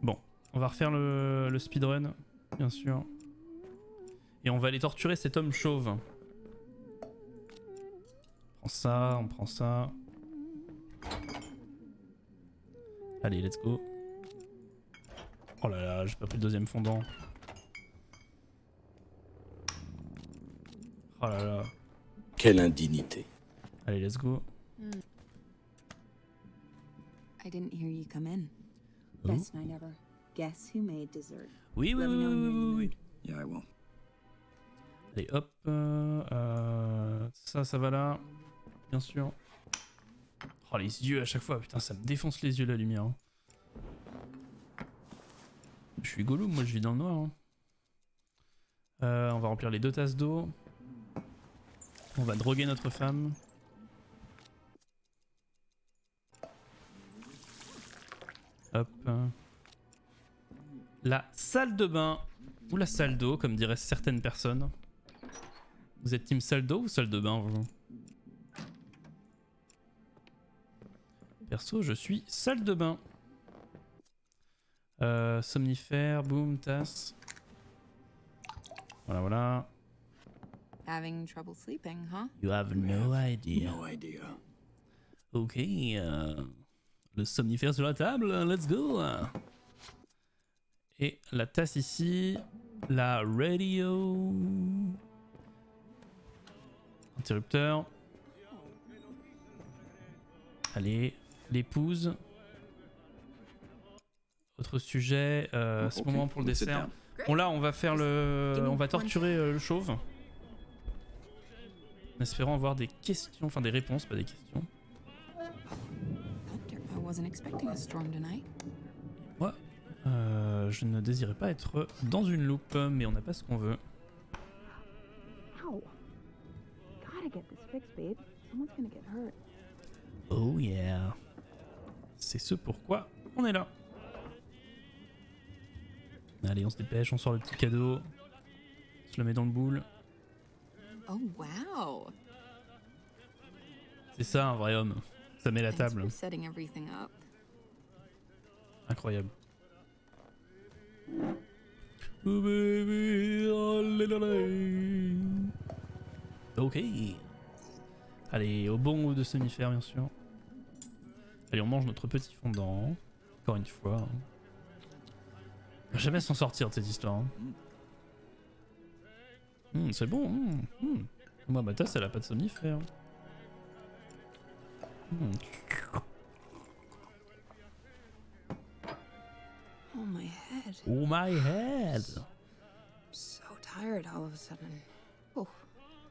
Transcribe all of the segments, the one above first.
Bon, on va refaire le speedrun, bien sûr. Et on va aller torturer cet homme chauve. On prend ça, on prend ça. Allez, let's go. Oh là là, j'ai pas pris le deuxième fondant. Oh là là. Quelle indignité. Allez, let's go. I didn't hear you come in. Oh. Best night ever. Guess who made dessert? Oui, oui, Let oui, me know when oui, you're in the oui, oui. mood. Yeah, I will. Allez, hop. Ça va là. Bien sûr. Oh, les yeux à chaque fois. Putain, ça me défonce les yeux la lumière. Hein. Je suis Gollum, moi je vis dans le noir. Hein. On va remplir les 2 tasses d'eau. On va droguer notre femme. Hop. La salle de bain. Ou la salle d'eau, comme diraient certaines personnes. Vous êtes team salle d'eau ou salle de bain, vous? Perso, je suis salle de bain. Somnifère, boum, tasse. Voilà, voilà. Having trouble sleeping, huh? You have no idea. No idea. Ok, le somnifère sur la table, let's go. Et la tasse ici, la radio, interrupteur. Allez, l'épouse. Autre sujet, ce moment pour le Let's sit dessert. down. Bon là, on va faire on va torturer le chauve. En espérant avoir des questions, enfin des réponses, pas des questions. Thunder, I wasn't expecting a storm tonight. Moi, je ne désirais pas être dans une loupe, mais on n'a pas ce qu'on veut. Ow. Gotta get this fixed, babe. Someone's gonna get hurt. Oh yeah. C'est ce pourquoi on est là. Allez, on se dépêche, on sort le petit cadeau. On se le met dans le boule. Oh, wow. C'est ça un vrai homme. Ça met la Thanks table. for setting everything up. Incroyable. Oh baby, oh là là là. Ok. Allez, au bon de somnifère bien sûr. Allez, on mange notre petit fondant. Encore une fois. On va jamais s'en sortir de cette histoire. Hein. C'est bon. Moi, ma tasse, elle a pas de somnifère. Oh, my head. Oh my head. I'm so tired all of a sudden. Oh,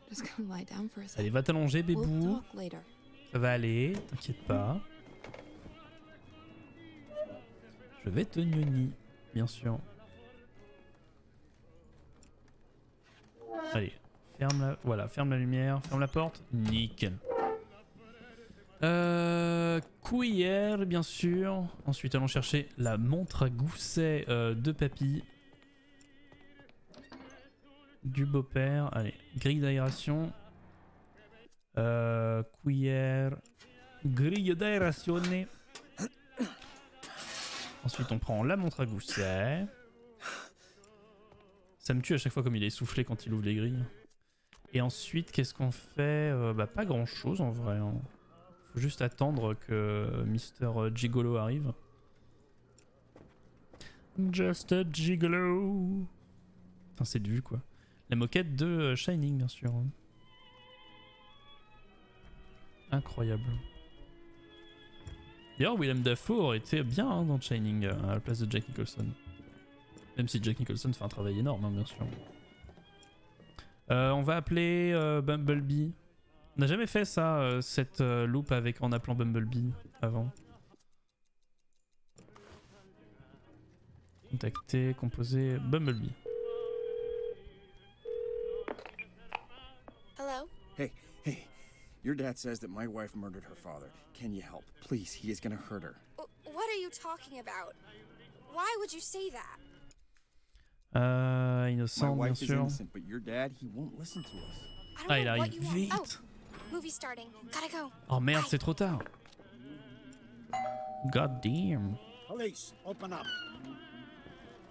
just gonna lie down for a Allez, second. va t'allonger, We'll bébou. talk later. Ça va aller, t'inquiète pas. Je vais te gnoni, bien sûr. Allez, ferme la lumière, ferme la porte. Nickel. Cuillère, bien sûr. Ensuite, allons chercher la montre à gousset de papy. Du beau-père. Allez, grille d'aération. Cuillère. Grille d'aération. Ensuite, on prend la montre à gousset. Ça me tue à chaque fois comme il est essoufflé quand il ouvre les grilles. Et ensuite, qu'est-ce qu'on fait? Pas grand chose en vrai. Hein. Faut juste attendre que Mister Gigolo arrive. Just a gigolo. Putain, c'est de vue quoi. La moquette de Shining, bien sûr. Hein. Incroyable. D'ailleurs, Willem Dafoe aurait été bien hein, dans Shining à la place de Jack Nicholson. Même si Jack Nicholson fait un travail énorme, hein, bien sûr. On va appeler Bumblebee. On n'a jamais fait ça, cette loop en appelant Bumblebee avant. Contacter, composer Bumblebee. Hello? Hey, your dad says that my wife murdered her father. Can you help? Please, he is gonna hurt her. What are you talking about? Why would you say that? My Innocent, bien wife is sûr. innocent, but your dad, he won't listen to us. I don't Ah, il know what arrive you want. vite. Oh, movie starting. Gotta go. Oh merde, Bye. c'est trop tard. God damn. Police, open up.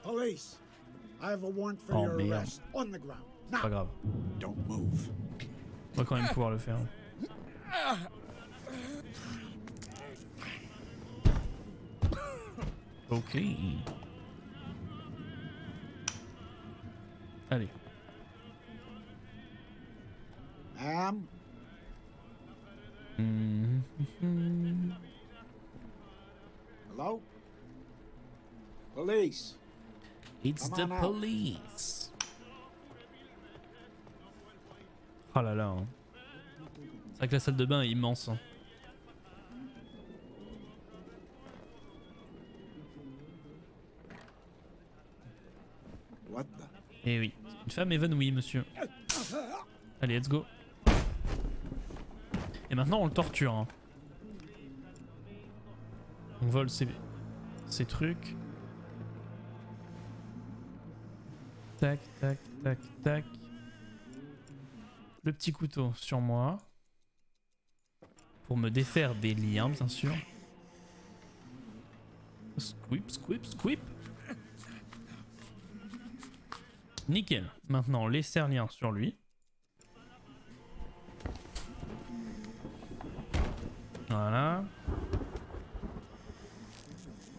Police, I have a warrant for Oh, your merde. arrest. On the ground. Pas Now. grave. Don't move. On va quand même pouvoir le faire. Ok. Allez. Ma'am, Mhm. hello? Police. It's Come the on out. police. Oh là là. Hein. C'est vrai que la salle de bain est immense. Hein. What the? Eh oui. Une femme évanouie, monsieur. Allez, let's go. Et maintenant, on le torture. Hein. On vole ses trucs. Tac, tac, tac, tac. Le petit couteau sur moi. Pour me défaire des liens, bien sûr. Squip, squip, squip. Nickel. Maintenant, les serre-liens sur lui. Voilà.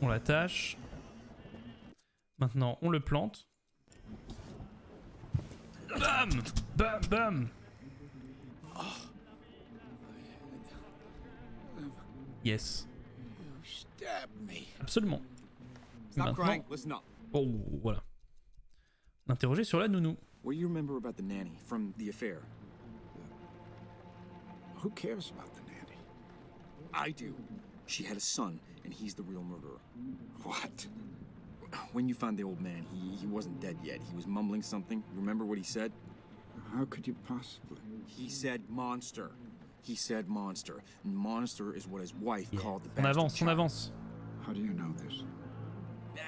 On l'attache. Maintenant, on le plante. Bam! Bam, bam! Yes. Stab me. Absolument. Stop Maintenant... crying. Listen up. Oh, voilà. L'interroger sur la nounou. What do you remember about the nanny from the affair? Who cares about the nanny? I do. She had a son, and he's the real murderer. What? When you found the old man, he wasn't dead yet. He was mumbling something. Remember what he said? How could you possibly? He said monster. He said monster. And monster is what his wife called the On bastard avance, on child. avance. How do you know this?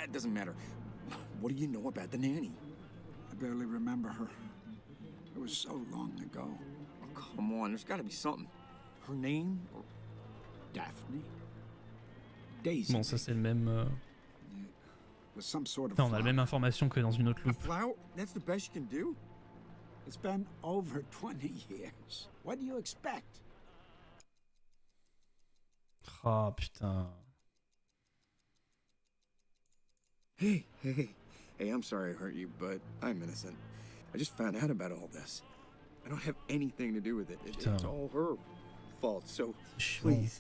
It doesn't matter. What do you know about the nanny? I barely remember her. It was so long ago. Oh, come on, there's got to be something. Her name? Or... Daphne? Daisy. Bon, ça c'est le même... Was some sort of Non, on a la flower. même information que dans une autre A loupe. flower? That's the best you can do? It's been over 20 years. What do you expect? Oh putain. Hey, I'm sorry I hurt you, but I'm innocent. I just found out about all this. I don't have anything to do with it. It's Putain. all her fault, so Chiant. please,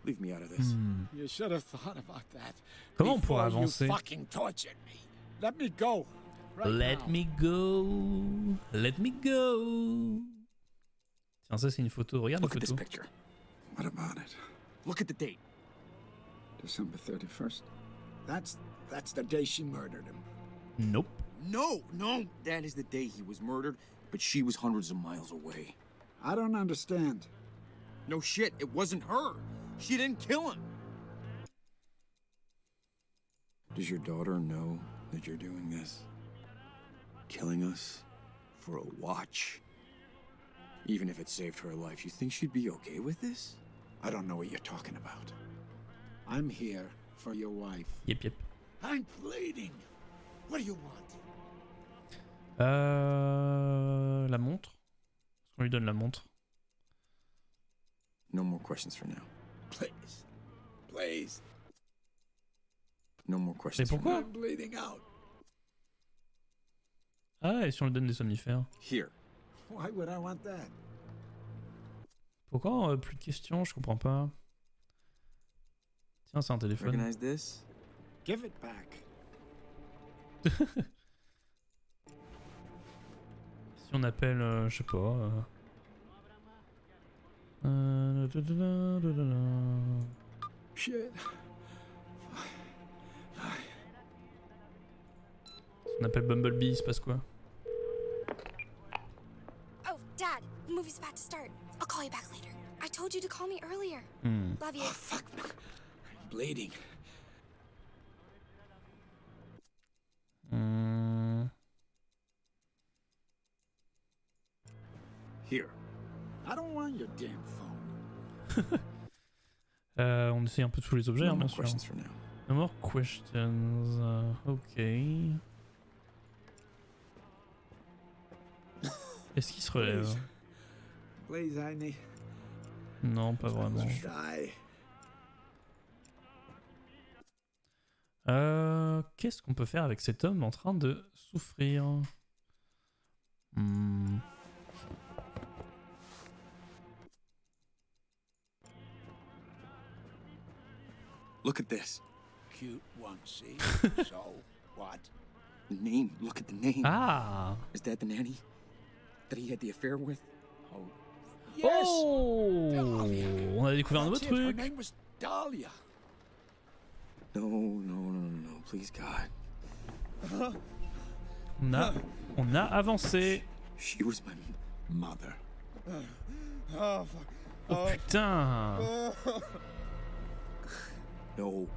leave me out of this. Hmm. You should have thought about that. Comment on pourrait before you avancer? fucking tortured me. Let me go. Right Let now. me go. Let me go. Tiens, ça c'est une photo. Regarde Look la at this photo. picture. What about it? Look at the date. December 31st. That's the day she murdered him. Nope. No, that is the day he was murdered, but she was hundreds of miles away. I don't understand. No shit, it wasn't her. She didn't kill him. Does your daughter know that you're doing this? Killing us for a watch? Even if it saved her life, you think she'd be okay with this? I don't know what you're talking about. I'm here for your wife. Yep, yep. I'm bleeding. What do you want? La montre. Est-ce qu'on lui donne la montre? No more questions for now. Please. Please. No more questions Mais for pourquoi? now. I'm bleeding out. Ah, et si on lui donne des somnifères? Here. Why would I want that? Pourquoi plus de questions? Je comprends pas. Tiens, c'est un téléphone. Recognize this? Give it back. Si on appelle, je sais pas. Shit. Si on appelle Bumblebee, il se passe quoi? Oh, Dad, the movie's about to start. I'll call you back later. I told you to call me earlier. Hmm. Love you. Oh, fuck. I'm bleeding. Hmm. Here. I don't want your damn phone. On essaye un peu tous les objets, No hein, bien more sûr. questions for now. No more questions. Ok. Est-ce qu'il se relève? Please, I need. Non, pas vraiment. Die. Qu'est-ce qu'on peut faire avec cet homme en train de souffrir? Look at this. Cute one, see? So, what? The name. Look at the name. Ah! Is that the nanny that he had the affair with? Oh. Oh! On a découvert un nouveau That's it. Her truc. name was Dahlia. No. Please, God. On a avancé. She was my Mother. Oh, fuck. Oh putain! No.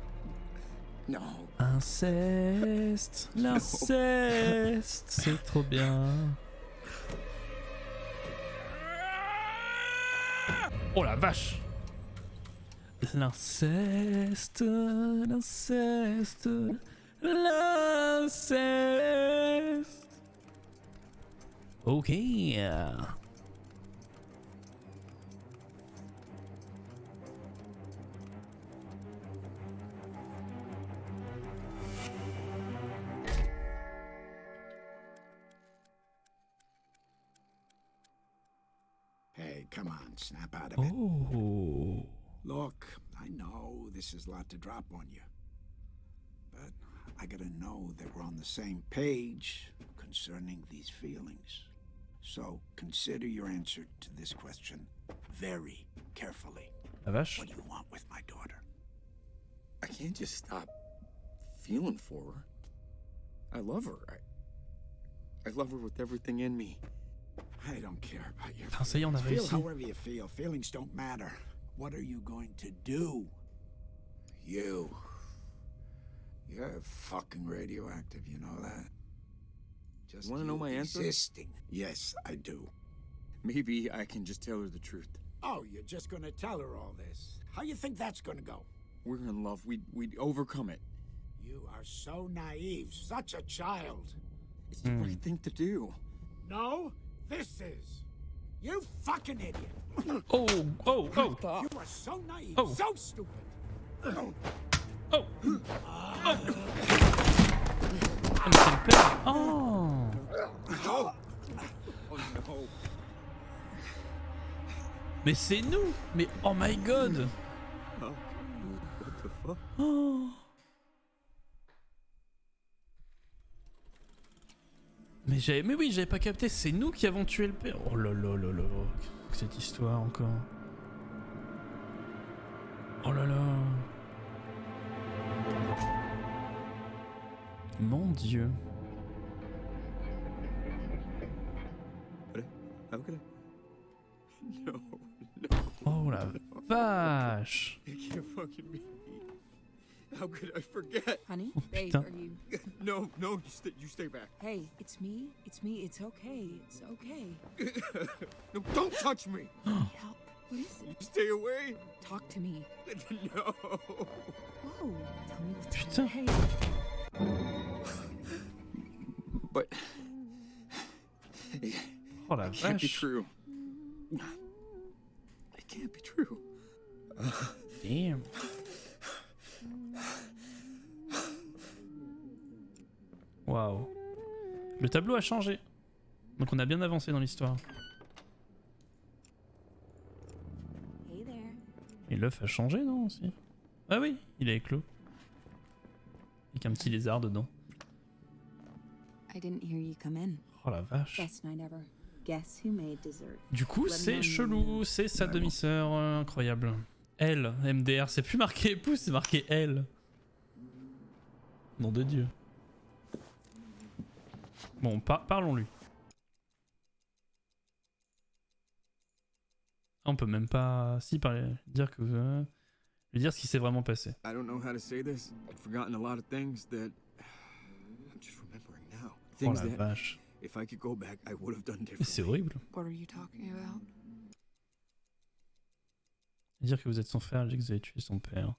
Inceste, l'inceste, c'est trop bien. Oh la vache! L'inceste, l'inceste, l'inceste. Ok. Hey, come on, snap out of it. Oh. Look, I know this is a lot to drop on you. But I gotta know that we're on the same page concerning these feelings. So consider your answer to this question very carefully. La vache. What do you want with my daughter? I can't just stop feeling for her. I love her. I love her with everything in me. I don't care about your Putain, ça y est, on a feelings. Feel réussi. however you feel. Feelings don't matter. What are you going to do? You're fucking radioactive, you know that? Just You wanna know my answer? Existing. Yes, I do. Maybe I can just tell her the truth. Oh, you're just gonna tell her all this. How you think that's gonna go? We're in love. We'd overcome it. You are so naive, such a child. It's the right thing to do. No, this is. You fucking idiot. Oh. You are so naive, Oh. so stupid. Oh. Oh, mais c'est le père. Oh. Oh no. Mais c'est nous. Mais oh my god. What the fuck? Oh. Mais oui, j'avais pas capté, c'est nous qui avons tué le père. Oh là là là là, cette histoire encore. Oh là là. Mon Dieu. How could I? No. Oh la vache. It can't fucking be. How could I forget? Honey, babe, putain. are you... No, you stay back. Hey, it's me, it's okay, it's okay. No, don't touch me. Help, what is it? Stay away. Talk to me. No. Whoa, tell me what's Putain. Hey, But Oh la it can't be vache. true. It can't be true. Damn. Waouh. Le tableau a changé. Donc on a bien avancé dans l'histoire. hey there. Et l'œuf a changé, non, aussi? Ah oui, il est éclos. Avec un petit lézard dedans. I didn't hear you come in. Oh la vache. Best night ever. Guess who made dessert? Du coup, c'est chelou, c'est sa demi-sœur, incroyable. Elle, MDR, c'est plus marqué épouse, c'est marqué elle. Nom de Dieu. Bon, parlons-lui. Ah, on peut même pas... Si, parler, dire que... lui dire ce qui s'est vraiment passé. I don't know how to say this. I've forgotten a lot of things that I'm just remembering now. Oh Things la that vache. if I could go back, I would have done Mais differently. c'est horrible. What are you talking about? Dire que vous êtes son frère, dire que vous avez tué son père.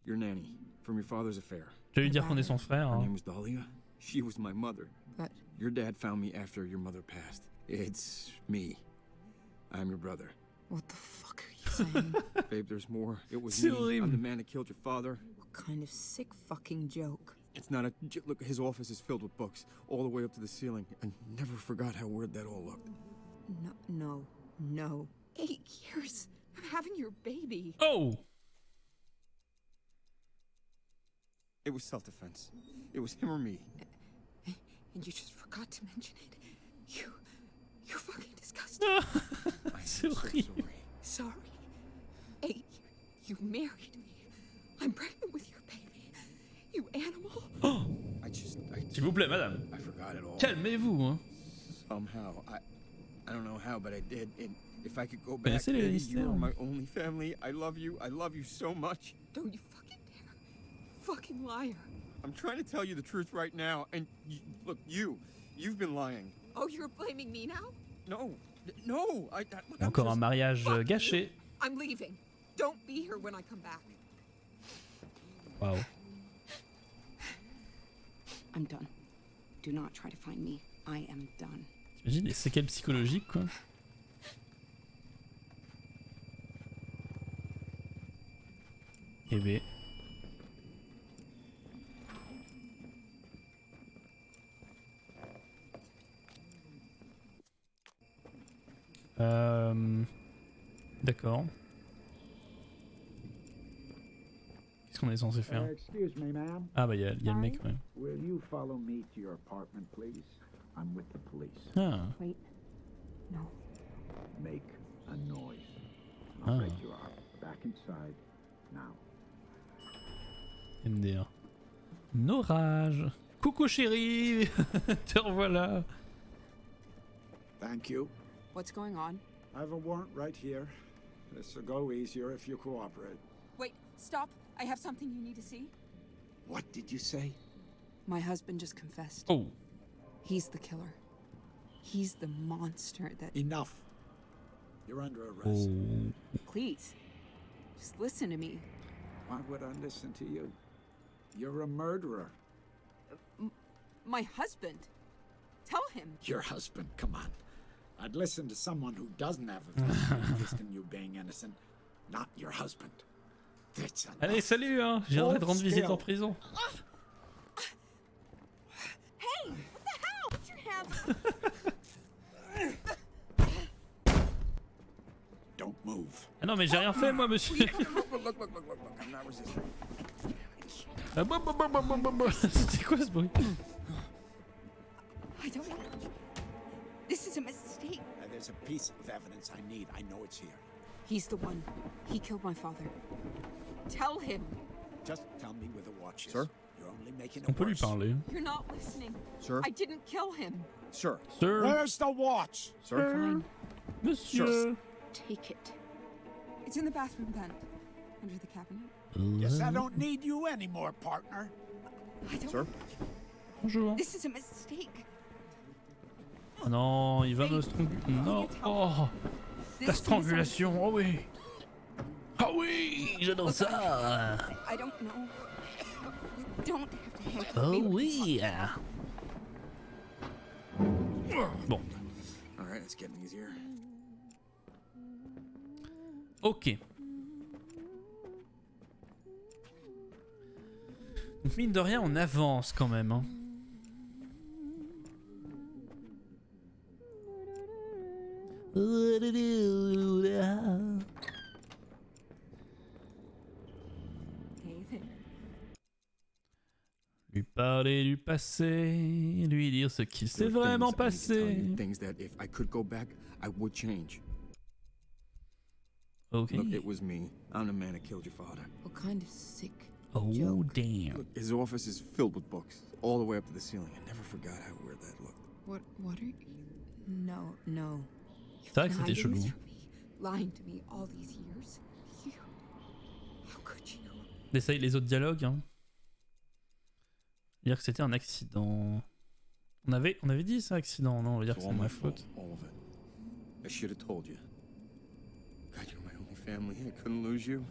Your nanny from your father's affair. Je vais lui dire qu'on est son frère. Her Hein. name was Dahlia. She was my mother. But Your dad found me after your mother passed. It's me. I'm your brother. what the fuck are you saying? Babe, there's more. It was C'est me. I'm horrible. the man that killed your father. What kind of sick fucking joke? It's not a... Look, his office is filled with books, all the way up to the ceiling. I never forgot how weird that all looked. No. 8 years of having your baby. Oh! It was self-defense. It was him or me. And you just forgot to mention it. You're fucking disgusting. I'm C'est so horrible. sorry. Sorry. 8 years. You married me. I'm pregnant with your baby. You animal. Oh! I S'il vous plaît, madame. I forgot it all. Calmez-vous. Hein. Somehow. I don't know how, but I did. And if I could go back, Connaissez les Eddie, Lannister, you are hein. my only family. I love you so much. Don't you fucking dare. Fucking liar. I'm trying to tell you the truth right now, and look, you've been lying. Oh, you're blaming me now? No. Look, Et encore un mariage gâché. I'm leaving. Don't be here when I come back. Waouh. I'm done. Do not try to find me. I am done. T'imagines les séquelles psychologiques, quoi. Eh ben. D'accord. Qu'est-ce qu'on est censé faire? Excuse me, ma'am. Ah bah y a le mec, ouais. Will you follow me to your apartment, please? I'm with the police. Ah. Wait. No. Make a noise. I'll Ah. break you out. Back inside now. MDR. Orage. Coucou chérie. Te revoilà. Thank you. What's going on? I have a warrant right here. This will go easier if you cooperate. Wait, stop. I have something you need to see. What did you say? My husband just confessed. Oh. He's the killer. He's the monster that... Enough. You're under arrest. Oh. Please, just listen to me. Why would I listen to you? You're a murderer. My husband. Tell him. Your husband, come on. I'd listen to someone who doesn't have a vested interest in you being innocent, not your husband. That's enough. Allez, salut, hein. Je viendrai te rendre visite en prison. Hey! What the hell? Put your hands Don't move. Ah non, mais j'ai rien fait, moi, monsieur. Look, I'm not resisting. Ah, c'était quoi ce bruit? I don't. This is a mistake. There's a piece of evidence I need. I know it's here. He's the one. He killed my father. Tell him. Just tell me where the watch is. Sir? You're only making On it peut lui worse. parler. You're not listening. Sir? I didn't kill him. Sir? Sir. Where's the watch? Sir? Fine. Monsieur. Take it. It's in the bathroom vent. Under the cabinet. Guess I don't need you anymore, partner. I don't. Sir? Bonjour. This is a mistake. Oh non, il va me strangler. Non. Oh, la strangulation. Oh oui. Ah oui, j'adore ça. I don't know. You don't have to handcuff Oh me. oui. Bon, Alright, it's getting easier. ok. Donc mine de rien, on avance quand même. Hein. Hey there. Lui parler du passé, lui dire ce qu'il s'est There are vraiment things I need to tell passé. you, things that if I could go back, I would change. Ok. Look, it was me. I'm the man that killed your father. What kind of sick Oh joke? damn. Look, his office is filled with books, all the way up to the ceiling. I never forgot how weird that looked. What are you... No. You've C'est vrai que been c'était hiding this chelou. from me, lying to me all these years. You... How could you? Essaye les autres dialogues. Hein. Dire que c'était un accident. On avait dit ça, accident, non? On va dire que It's c'est all ma my faute. fault, all of it. I should have told you. God, you're my only family. I couldn't lose you.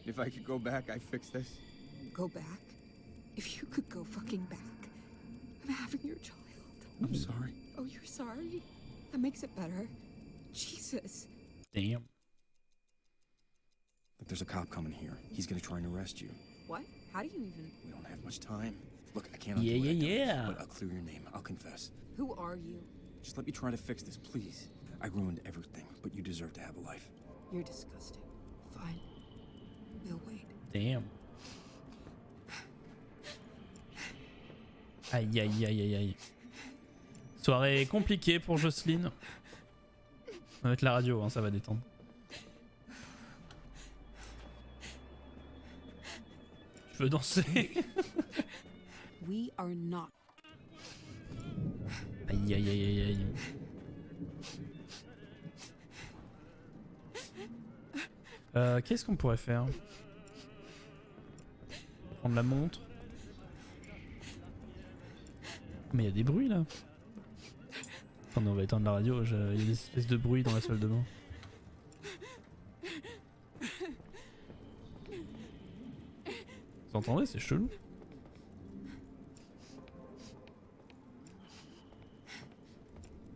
If I could go back, I'd fix this. Go back? If you could go fucking back, I'm having your child. I'm sorry. Oh, you're sorry? That makes it better. Jesus. Damn. Look, there's a cop coming here. He's gonna try and arrest you. What? How do you even... We don't have much time. Look, I can't Yeah, undo what I've done, yeah. but I'll clear your name. I'll confess. Who are you? Just let me try to fix this, please. I ruined everything, but you deserve to have a life. You're disgusting. Fine. We'll wait. Damn. Aïe aïe aïe aïe aïe. Soirée compliquée pour Jocelyne. On va mettre la radio, hein, ça va détendre. Je veux danser. We are not. Aïe aïe aïe aïe aïe. Qu'est-ce qu'on pourrait faire? Prendre la montre. Mais il y a des bruits là. Attendez, on va éteindre la radio, il y a des espèces de bruits dans la salle de bain. Vous entendez? C'est chelou.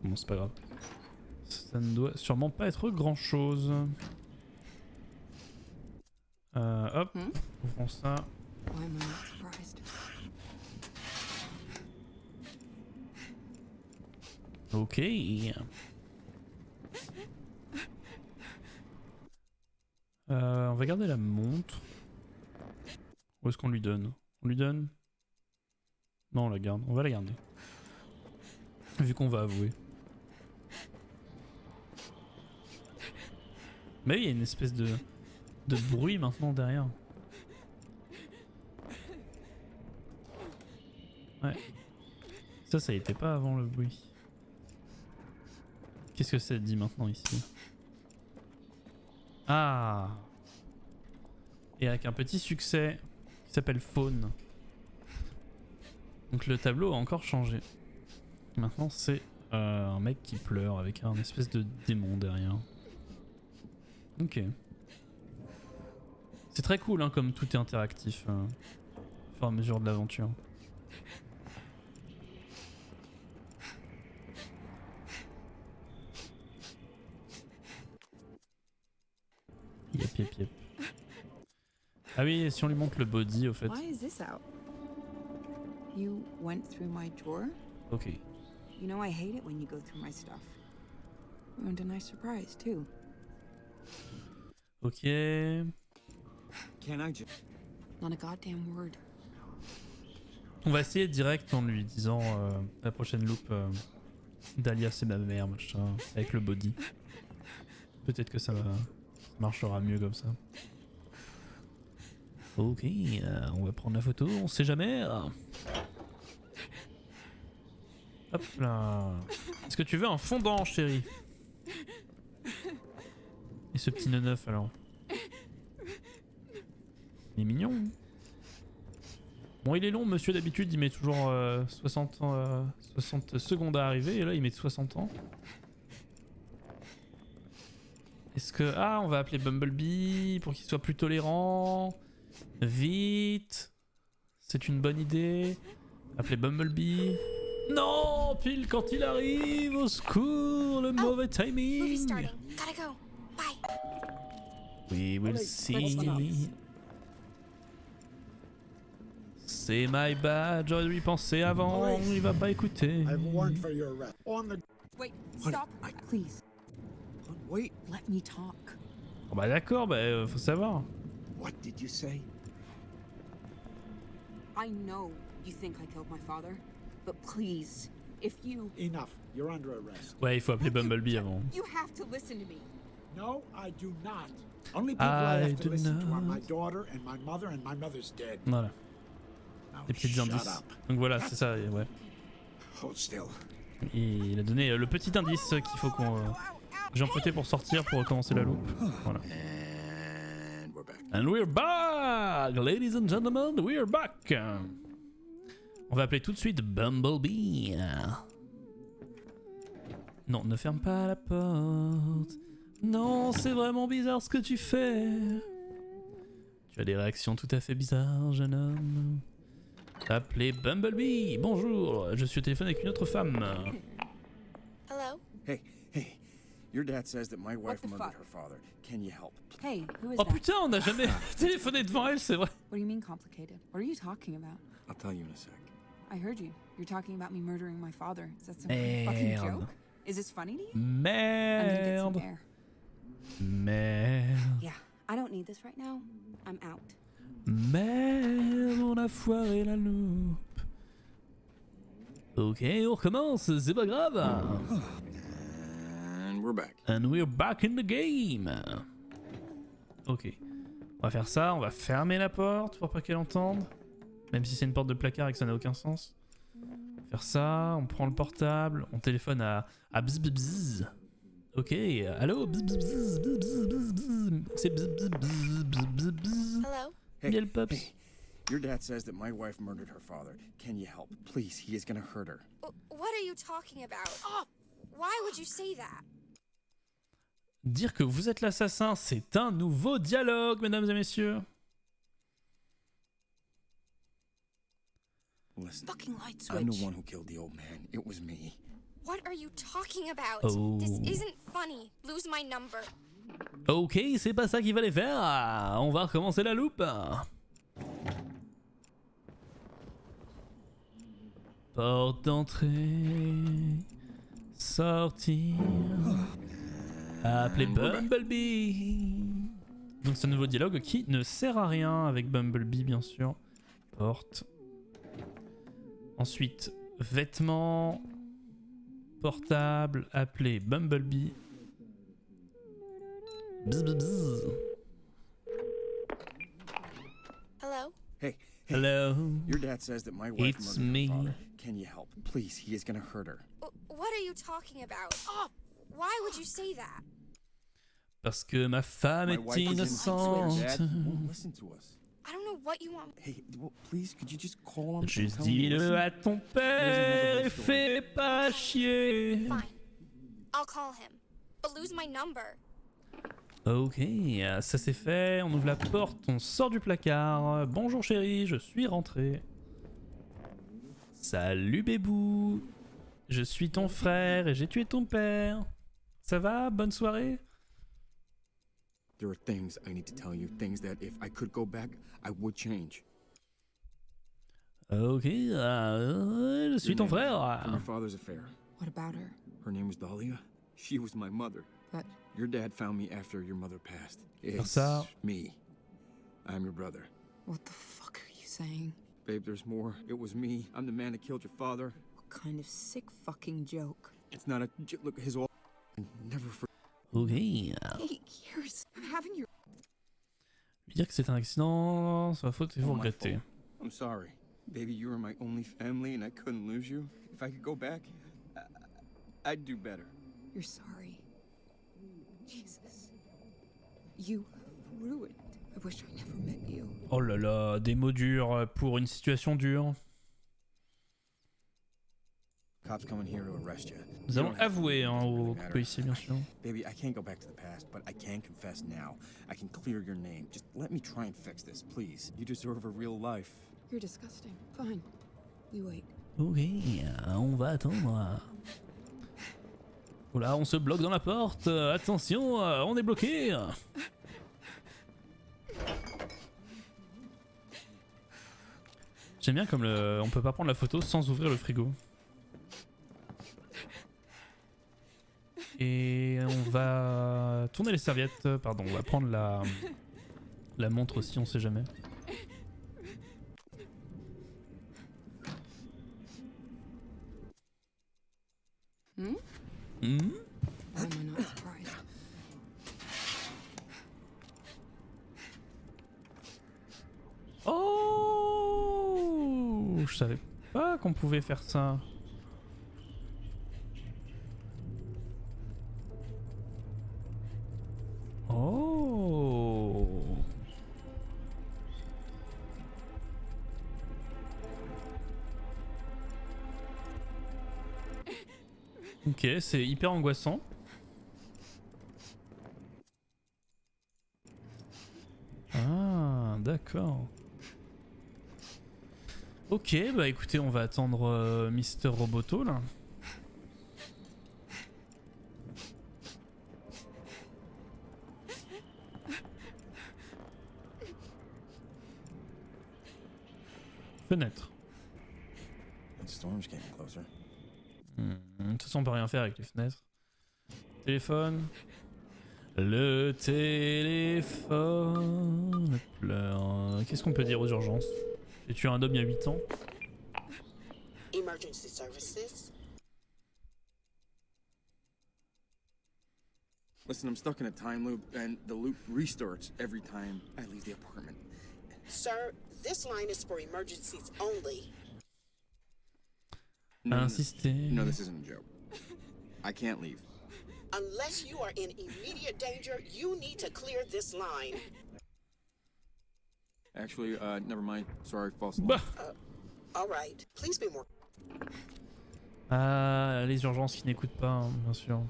Bon, c'est pas grave. Ça ne doit sûrement pas être grand chose. Hop, ouvrons ça. Why am I not surprised? Ok. On va garder la montre. Où est-ce qu'on lui donne? On lui donne? Non, on la garde. On va la garder. Vu qu'on va avouer. Mais oui, il y a une espèce de bruit maintenant derrière. Ouais. Ça y était pas avant le bruit. Qu'est-ce que ça dit maintenant ici? Ah! Et avec un petit succès qui s'appelle Faune. Donc le tableau a encore changé. Maintenant c'est un mec qui pleure avec un espèce de démon derrière. Ok. C'est très cool hein, comme tout est interactif au fur et à mesure de l'aventure. Yep, yep, yep. Ah oui, si on lui montre le body au fait. Why is this out? You went through my drawer? Ok. You know I hate it when you go through my stuff. Ruined a nice surprise, too. Ok. Can I just... Not a goddamn word. On va essayer direct en lui disant la prochaine loupe Dahlia c'est ma mère, machin, avec le body. Peut-être que ça marchera mieux comme ça. Ok, on va prendre la photo, on sait jamais. Hop là. Est-ce que tu veux un fondant, chérie? Et ce petit neuf alors? Il est mignon. Bon, il est long, monsieur, d'habitude, il met toujours 60 secondes à arriver, et là, il met 60 ans. Est-ce que... Ah, on va appeler Bumblebee pour qu'il soit plus tolérant. Vite. C'est une bonne idée. Appeler Bumblebee. Non, pile quand il arrive, au secours, le mauvais Movie's timing. starting. Gotta go. Bye. We will see. C'est my bad, j'aurais dû y penser avant, il va pas écouter. I've warned for your arrest. On the... Wait, Honey, stop. Please, Wait. let me talk. Oh bah d'accord, bah faut savoir. What did you say? I know you think I killed my father, but please, if you... Enough. You're under arrest. Ouais, il faut appeler Bumblebee avant. You have to listen to me. No, I do not. Only people I I have to do listen to are my not. daughter and my mother, and my mother's dead. Voilà, Now les petits shut indices. up. Donc voilà, c'est ça, ouais. Hold still. Et il a donné le petit indice qu'il faut qu'on... J'ai emprunté pour sortir, pour recommencer la loupe. Voilà. And we're back. And we're back, ladies and gentlemen, we're back. On va appeler tout de suite Bumblebee. Non, ne ferme pas la porte. Non, c'est vraiment bizarre ce que tu fais. Tu as des réactions tout à fait bizarres, jeune homme. Appelez Bumblebee. Bonjour, je suis au téléphone avec une autre femme. Hello? Hey, hey. Your dad says that my wife the murdered fuck? her father. Can you help? Hey, who is Oh that? putain, on n'a jamais téléphoné devant elle, c'est vrai. What do you mean complicated? What are you talking about? I'll tell you in a sec. I heard you. You're talking about me murdering my father. Is that some kind of fucking Merde. joke? Is this funny to you? I'm gonna get some Merde. air. Merde. Yeah, I don't need this right now. I'm out. Merde, on a foiré la loupe. Ok, on recommence, c'est pas grave. And we're back. And we're back in the game. Ok. On va faire ça, on va fermer la porte pour pas qu'elle entende. Même si c'est une porte de placard et que ça n'a aucun sens. Faire ça, on prend le portable, on téléphone à bzz bzz bzz. Ok, allô bzz bzz bzz bzz bzz bzz. C'est bzz bzz bzz bzz bzz bzz. Hello? Hey, Miel Pops. hey. Your dad says that my wife murdered her father. Can you help? Please, he is gonna hurt her. What are you talking about? Why would you say that? Dire que vous êtes l'assassin, c'est un nouveau dialogue, mesdames et messieurs. Listen, Fucking light I'm the switch. one who killed the old man. It was me. What are you talking about? Oh. This isn't funny. Lose my number. Ok, c'est pas ça qu'il fallait faire. On va recommencer la loupe. Porte d'entrée. Sortir. Appelez Bumblebee. Donc c'est un nouveau dialogue qui ne sert à rien avec Bumblebee bien sûr. Porte. Ensuite, vêtements. Portable. Appelez Bumblebee. Bzz, bzz, bzz. Hello? Hey, Hello. your dad says that my wife It's murdered me. her father. Can you help? Please, he is gonna hurt her. What are you talking about? Why would you say that? Parce que ma femme My est wife is innocente. Your dad won't listen to us. I don't know what you want. Hey, well, please, could you just call him? and Juste tell him to dis-le listen? à ton père et fais pas chier. Fine. I'll call him. But lose my number. Ok, ça c'est fait. On ouvre la porte, on sort du placard. Bonjour chérie, je suis rentré. Salut bébou. Je suis ton frère et j'ai tué ton père. Ça va? Bonne soirée? There are things I need to tell you, things that if I could go back, I would change. Ok, je suis ton Your name, frère. From your father's affair. What about her? Her name was Dahlia. She was my mother. But Your dad found me after your mother passed. It's ça. me. I'm your brother. what the fuck are you saying? Babe, there's more. It was me. I'm the man that killed your father. What kind of sick fucking joke? It's not a look. His old never for. Ok. 8 years of having your Lui dire que c'est un accident, c'est ma faute et vous Oh, my regrettez. fault. I'm sorry, baby. You were my only family, and I couldn't lose you. If I could go back, I'd do better. You're sorry. Jesus. You have ruined. I wish I never met you. Oh là là, des mots durs pour une situation dure. Cops coming here to arrest you. Nous You allons don't have to avouer do hein, anything aux matter. policiers bien sûr. Baby, I can't go back to the past, but I can confess now. I can clear your name. Just let me try and fix this, please. You deserve a real life. You're disgusting. Fine. We wait. Ok, on va attendre. Oula, on se bloque dans la porte. Attention, on est bloqué. J'aime bien comme on peut pas prendre la photo sans ouvrir le frigo. Et on va tourner les serviettes. Pardon, on va prendre la montre aussi, on sait jamais. Hmm? Hmm? Why am I not surprised? Oh, je savais pas qu'on pouvait faire ça. Oh. Ok, c'est hyper angoissant. Ah, d'accord. Ok, bah écoutez, on va attendre Mister Roboto là. Fenêtre. The storm's getting closer. De toute façon, on peut rien faire avec les fenêtres. Téléphone. Le téléphone pleure. Qu'est-ce qu'on peut dire aux urgences? J'ai tué un homme il y a 8 ans. Emergency services. Listen, I'm stuck in a time loop, and the loop restarts every time I leave the apartment. Sir, this line is for emergencies only. Insister. No, this isn't a joke. I can't leave. Unless you are in immediate danger, you need to clear this line. Actually, never mind. Sorry, false alarm. All right. Please be more. Ah, les urgences qui n'écoutent pas, hein, bien sûr.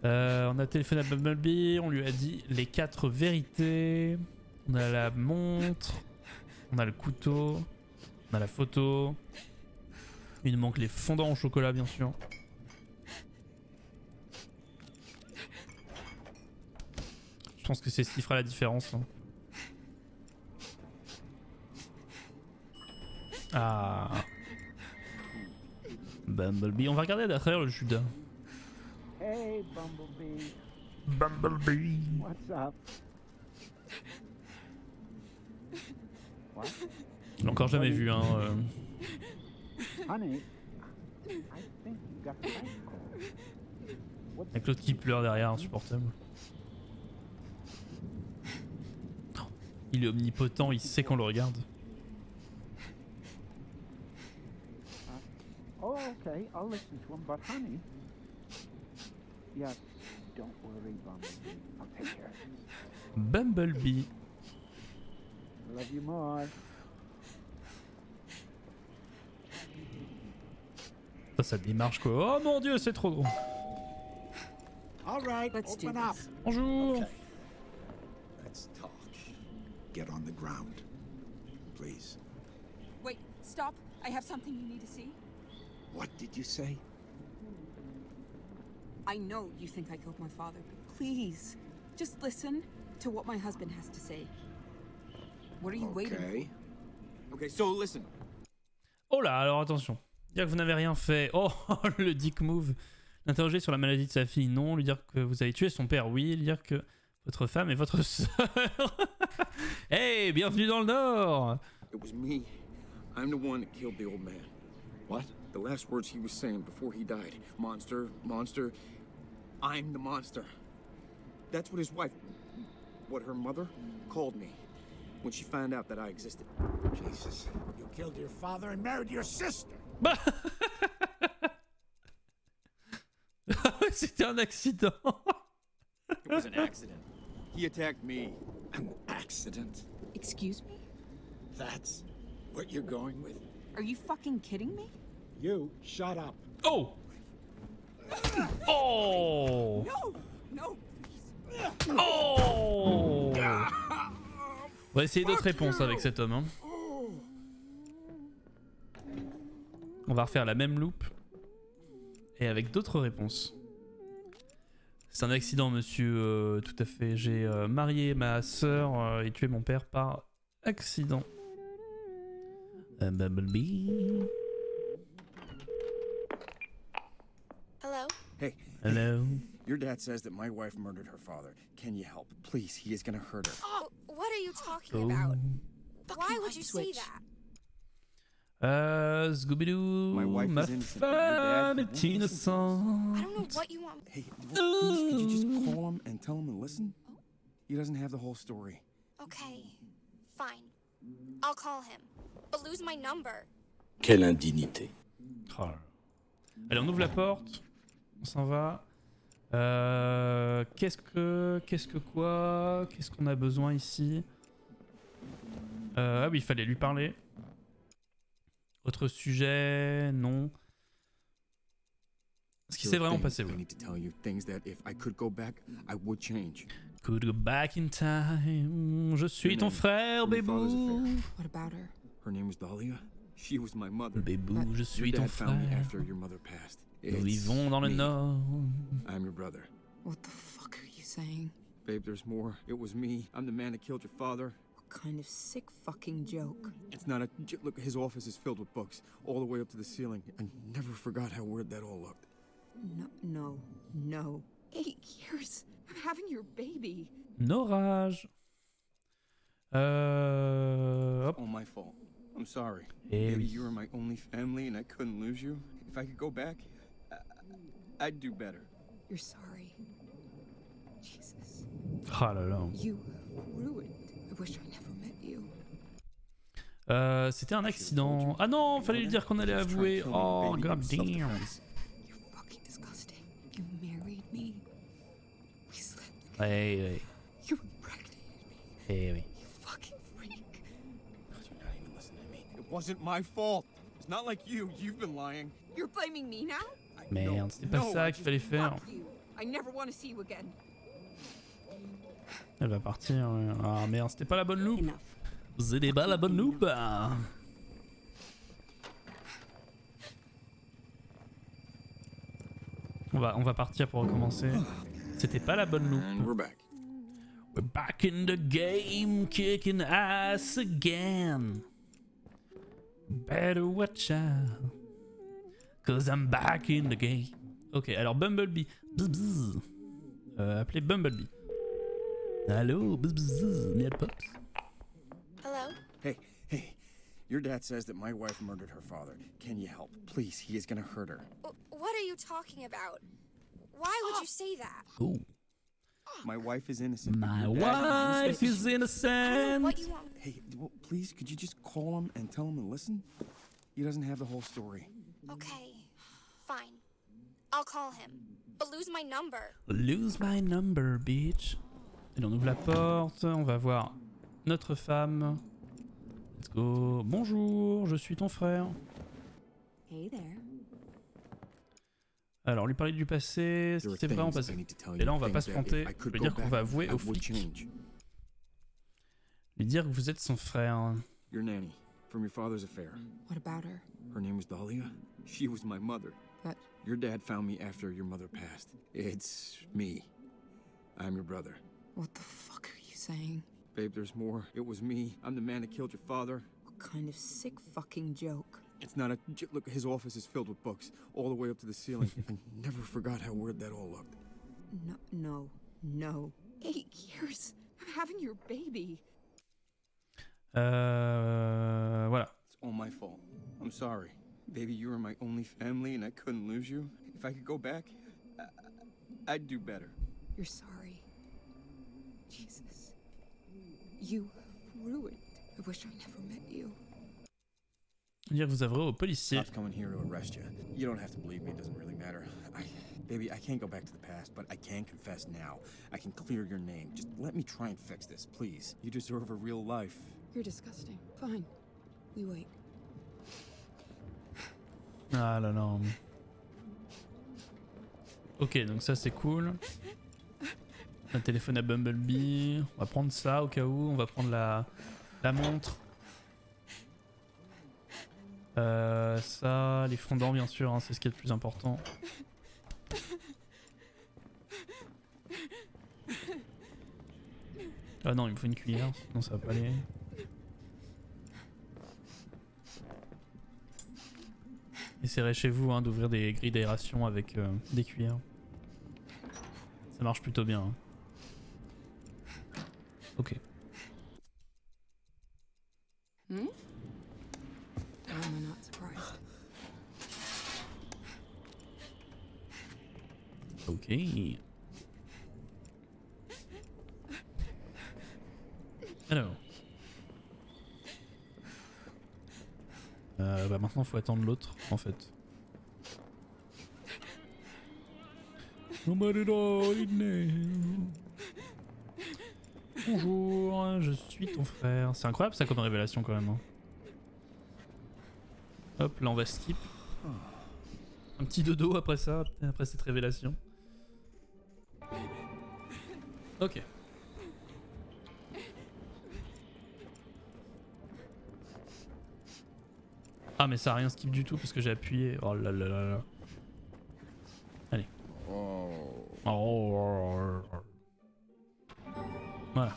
On a téléphoné à Bumblebee, on lui a dit les 4 vérités. On a la montre, on a le couteau, on a la photo. Il nous manque les fondants au chocolat, bien sûr. Je pense que c'est ce qui fera la différence. Hein. Ah. Bumblebee, on va regarder à travers le Judas. Hey, Bumblebee. Bumblebee. What's up? What? Je l'ai encore jamais vu, hein. Honey, I think you got the right call. Avec l'autre qui pleure derrière, insupportable. Il est omnipotent, il sait qu'on le regarde. Oh, okay, I'll listen to him, but honey... Yes, don't worry, Bumblebee. I'll take care of it. Bumblebee. Love you more. Ça démarche quoi. Oh mon dieu, c'est trop gros. All right, Let's do open up. this. Bonjour. Okay. Let's talk. Get on the ground, please. Wait, stop. I have something you need to see. What did you say? I know you think I killed my father, but please, just listen to what my husband has to say. What are you waiting for? Okay. Okay, so listen. Oh là, alors attention. Dire que vous n'avez rien fait. Oh, le dick move. L'interroger sur la maladie de sa fille, non. Lui dire que vous avez tué son père, oui. Lui dire que votre femme est votre sœur. Hey, bienvenue dans le Nord. It was me. I'm the one that killed the old man. What? The last words he was saying before he died. Monster, monster. I'm the monster. That's what his wife, what her mother, called me when she found out that I existed. Jesus, you killed your father and married your sister. C'était un accident. It was an accident. He attacked me. An accident? Excuse me? That's what you're going with? Are you fucking kidding me? You shut up. Oh. Oh. No! No! Oh. On va essayer d'autres réponses avec cet homme. Hein. On va refaire la même loupe. Et avec d'autres réponses. C'est un accident, monsieur. Tout à fait. J'ai marié ma sœur et tué mon père par accident. Bumblebee. Hello? Hey. Hello. Your dad says that my wife murdered her father. Can you help? Please, he is gonna hurt her. What are you talking Oh. about? Fucking Why would you say switch. that? Scooby-Doo. My wife Ma is innocent, but your dad, femme he est won't listen. I innocente. don't know what you want. Hey, please, could you just call him and tell him to listen? He doesn't have the whole story. Okay, fine. I'll call him. But lose my number. Quelle indignité. Oh là là. Allez, on ouvre la porte. On s'en va. Qu'est-ce qu'on a besoin ici? Ah oui, il fallait lui parler. Autre sujet? Non. Ce qui s'est vraiment passé, I ouais. need to tell you, things that if I could go back, I would change. Could go back in time. Je suis ton frère, bébou. What about her? Her name was Dahlia. She was my mother. Bébou, je Your suis ton dad found me frère. after your mother passed. Nous It's vivons dans le me. Nord. I'm your brother. What the fuck are you saying? Babe, there's more. It was me. I'm the man that killed your father. What kind of sick fucking joke? It's not a... Look, his office is filled with books, all the way up to the ceiling. I never forgot how weird that all looked. No. 8 years of having your baby. Orage. Hop. All my fault. I'm sorry. Eh Baby, oui. you were my only family and I couldn't lose you. If I could go back, I'd do better. You're sorry. Jesus. Ah là là. You ruined. I wish I never met you. C'était un accident. Ah non, fallait lui dire qu'on allait avouer. Oh, god damn. You're fucking disgusting. You married me. We slept together. Ouais. You impregnated me. Eh oui. You fucking freak. You're not even listening to me. It wasn't my fault. It's not like you. You've been lying. You're blaming me now? Merde, c'était pas ça qu'il fallait faire. Fuck you. I never want to see you again. Elle va partir. Ouais. Ah merde, c'était pas la bonne loupe. Enough. C'était pas la bonne loupe. On va partir pour recommencer. C'était pas la bonne loupe. And we're back. We're back in the game, kicking ass again. Better watch out, cause I'm back in the game. Ok, alors Bumblebee. Bzz, bzz. Appelez Bumblebee. Allô, bzz, bzz, miel pops. Hello? Hey. Your dad says that my wife murdered her father. Can you help? Please, he is gonna hurt her. What are you talking about? Why would you say that? Oh, My wife is innocent. my Your dad- wife is I don't know innocent. what you want. Hey, well, please, could you just call him and tell him to listen? He doesn't have the whole story. Okay, fine. I'll call him. But lose my number. Lose my number, bitch. Et on ouvre la porte, on va voir notre femme. Let's go. Bonjour, je suis ton frère. Hey there. Alors, lui parler du passé, ce There qui are s'est vraiment things passé. I need to tell Et you, là, on va pas things se that planter. if I Je could veux go dire qu'on back, va avouer I au would flic. change. Lui dire que vous êtes son frère. Your nanny, from your father's affair. What about her? Her name was Dahlia. She was my mother. But Your dad found me after your mother passed. It's me. I'm your brother. what the fuck are you saying? Babe, there's more. It was me. I'm the man that killed your father. What kind of sick fucking joke? It's not a... Look, his office is filled with books, all the way up to the ceiling. I never forgot how weird that all looked. No. 8 years of having your baby. Voilà. It's all my fault. I'm sorry. Baby, you were my only family and I couldn't lose you. If I could go back, I'd do better. You're sorry. Jesus. You ruined. I wish I never met you. Dire que vous avouerez au policier. Cops coming here to arrest you. You don't have to believe me. It doesn't really matter. Baby, I can't go back to the past, but I can confess now. I can clear your name. Just let me try and fix this, please. You deserve a real life. You're disgusting. Fine. We wait. Ah là là. Ok, donc ça c'est cool. Un téléphone à Bumblebee. On va prendre ça au cas où. On va prendre la montre. Ça, les fondants bien sûr, hein, c'est ce qui est le plus important. Ah non, il me faut une cuillère, sinon ça va pas aller. Essayez chez vous hein, d'ouvrir des grilles d'aération avec des cuillères. Ça marche plutôt bien. Hein. Ok. I'm not surprised. Ok. Alors. Bah maintenant faut attendre l'autre en fait. Bonjour, je suis ton frère. C'est incroyable ça comme révélation quand même. Hein. Hop, là on va skip. Un petit dodo après ça, après cette révélation. Ok. Ah mais ça a rien skip du tout parce que j'ai appuyé. Oh là là là là. Allez. Oh. Voilà.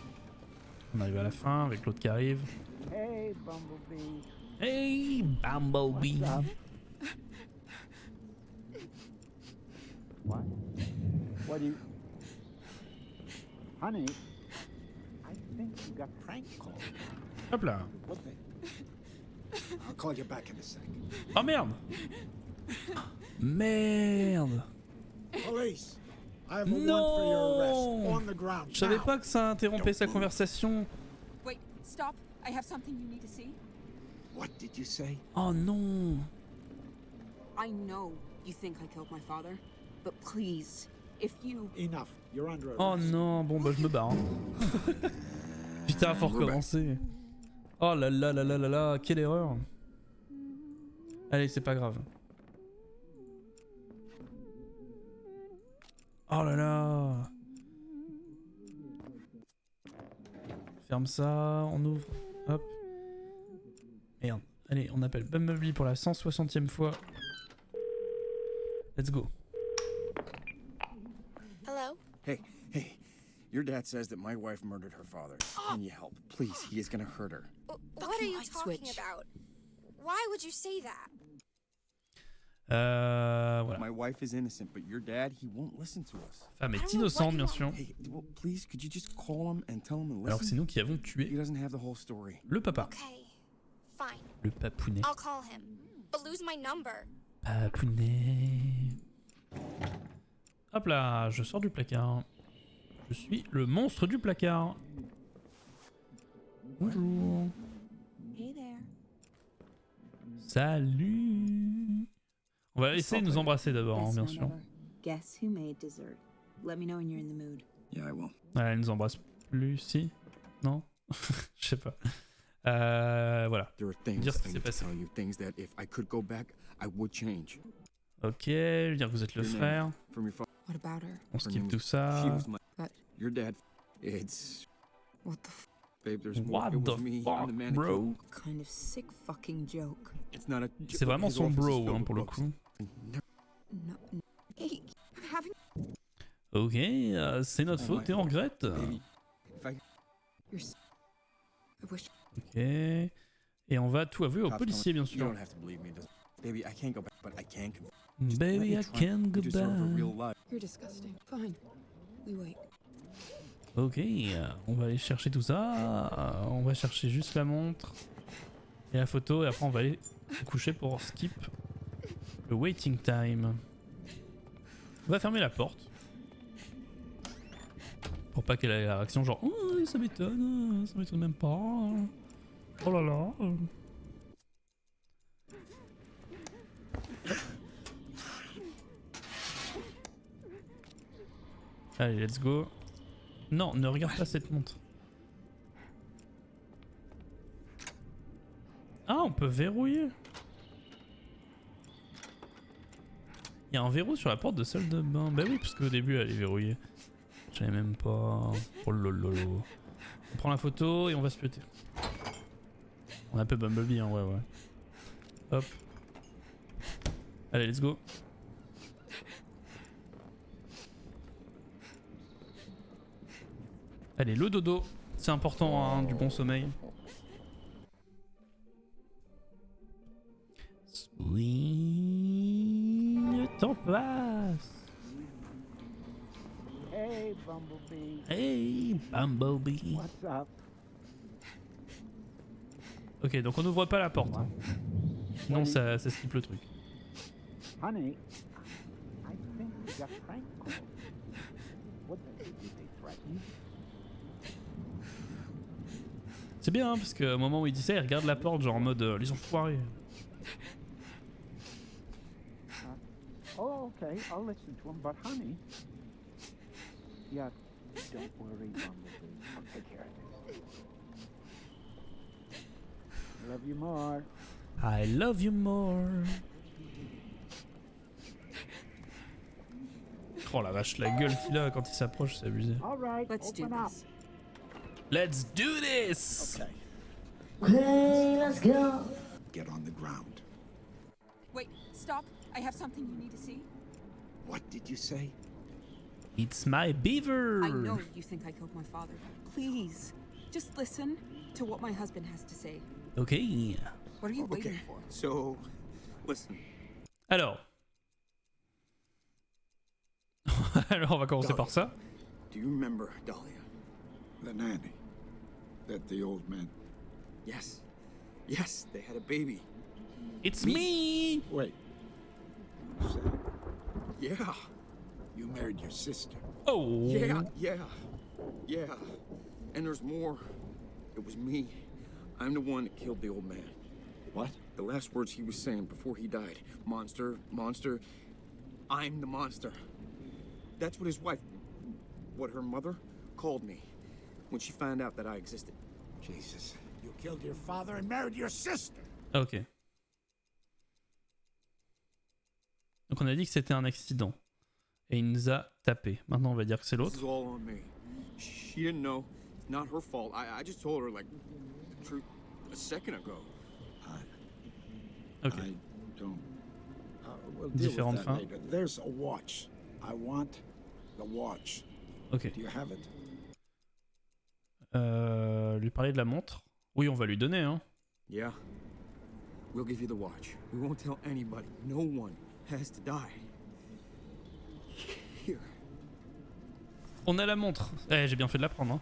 On arrive à la fin avec l'autre qui arrive. Hey, Bumblebee. Hey Bumblebee. What's up? What? What do you... Honey, I think you got prank called. Hop là. What the... I'll call you back in a sec. Oh merde. Merde. Police, I have a warrant for your arrest. On the ground. Je savais now. pas que ça interrompait sa conversation. Wait, stop. I have something you need to see. What did you say? Oh non. I know you think I killed my father, but please, if you... Enough. You're under arrest. Oh non, bon bah je me barre. Hein. Putain, faut recommencer. Oh là là là là là là, quelle erreur. Allez, c'est pas grave. Oh là là. Ferme ça, on ouvre. Hop. Merde. Allez, on appelle Bumblebee pour la 160e fois. Let's go. Hello? Hey, your dad says that my wife murdered her father. Can you help? Please, he is gonna hurt her. What are you light talking switch. about? Why would you say that? Voilà. My wife is innocent, but your dad, he won't listen to us. Femme est innocente, bien sûr. Hey, well, please, could you just call him and tell him to listen? Alors que c'est nous qui avons He tué doesn't have the whole story. le papa. Okay, fine. Le papounet. I'll call him. But lose my number. Papounet. Hop là, je sors du placard. Je suis le monstre du placard. Bonjour. Hey there. Salut. On va essayer de nous embrasser d'abord, hein, Guess bien who sûr. never- Guess who made dessert? Let me know when you're in the mood. Yeah, I will. Ouais, elle nous embrasse plus, si? Non? Je sais pas. Voilà. There are things Dire ce qui I s'est need to passé. tell you, things that if I could go back, I would change. Ok, lui dire que vous êtes le Your name, frère. From your father. What about her? On Her skip name tout was- She ça. was my... But- Your dad... It's... What the f... Babe, there's more. What It was the me. I'm fuck, the mannequin. bro? What kind of sick fucking joke? It's not a... C'est vraiment His son office is bro, filled hein, with pour le books. coup. No. Hey, I'm having... Ok, c'est notre faute et on regrette. Baby, if I... You're... I wish... Ok. Et on va tout avouer au Cops policier, bien You sûr. don't have to believe me. Baby, I can't go back, but I can confess. Baby, I can't go You deserve a back. real life. You're disgusting. Fine. We wait. Ok, on va aller chercher tout ça. On va chercher juste la montre et la photo et après on va aller se coucher pour skip le waiting time. On va fermer la porte pour pas qu'elle ait la réaction genre oh, ça m'étonne même pas. Oh là là. Allez, let's go. Non, ne regarde pas cette montre. Ah, on peut verrouiller. Il y a un verrou sur la porte de salle de bain. Bah oui, parce qu'au début elle est verrouillée. Je savais même pas. Oh lolo. On prend la photo et on va se péter. On a un peu Bumblebee, hein, ouais. Hop. Allez, let's go. Allez, le dodo, c'est important, hein, du bon sommeil. Oui, le temps passe. Hey, Bumblebee. Hey, Bumblebee. What's up? Ok, donc on n'ouvre pas la porte. Hein. Sinon, ça skip le truc. Honey, I think you got prank called. What did they threaten? C'est bien, hein, parce qu'au moment où il dit ça, il regarde la porte, genre en mode les enfoirés. Oh, okay, I'll listen to him, but honey... Yeah, don't worry, Bumblebee. I'll take care of this. I love you more. I love you more. Oh la vache, la gueule qu'il a quand il s'approche, c'est abusé. All right, Let's do open up. this. Let's do this! Okay. Okay, let's go. Get on the ground. Wait, stop. I have something you need to see. What did you say? It's my beaver! I know you think I killed my father. Please, just listen to what my husband has to say. Ok. What are you waiting Okay, for? so, listen. Alors. Alors on va commencer par ça. Do you remember Dahlia? The nanny. That the old man. Yes. Yes, they had a baby. It's me! Wait. You said Yeah. you married your sister. Oh! Yeah. And there's more. It was me. I'm the one that killed the old man. What? The last words he was saying before he died. Monster, monster. I'm the monster. That's what his wife, what her mother, called me when she found out that I existed. Jesus. You killed your father and married your sister. Ok. Donc on a dit que c'était un accident. Et il nous a tapé. Maintenant on va dire que c'est This l'autre. is all on me. She didn't know. It's not her fault. I just told her, like, the truth a second ago. Ok. I don't. We'll deal with Différentes that fins. later. There's a watch. I want the watch. Ok. Do you have it? Lui parler de la montre. Oui, on va lui donner, hein. Yeah. We'll give you the watch. We won't tell anybody. No one has to die. Here. On a la montre. Eh, j'ai bien fait de la prendre, hein.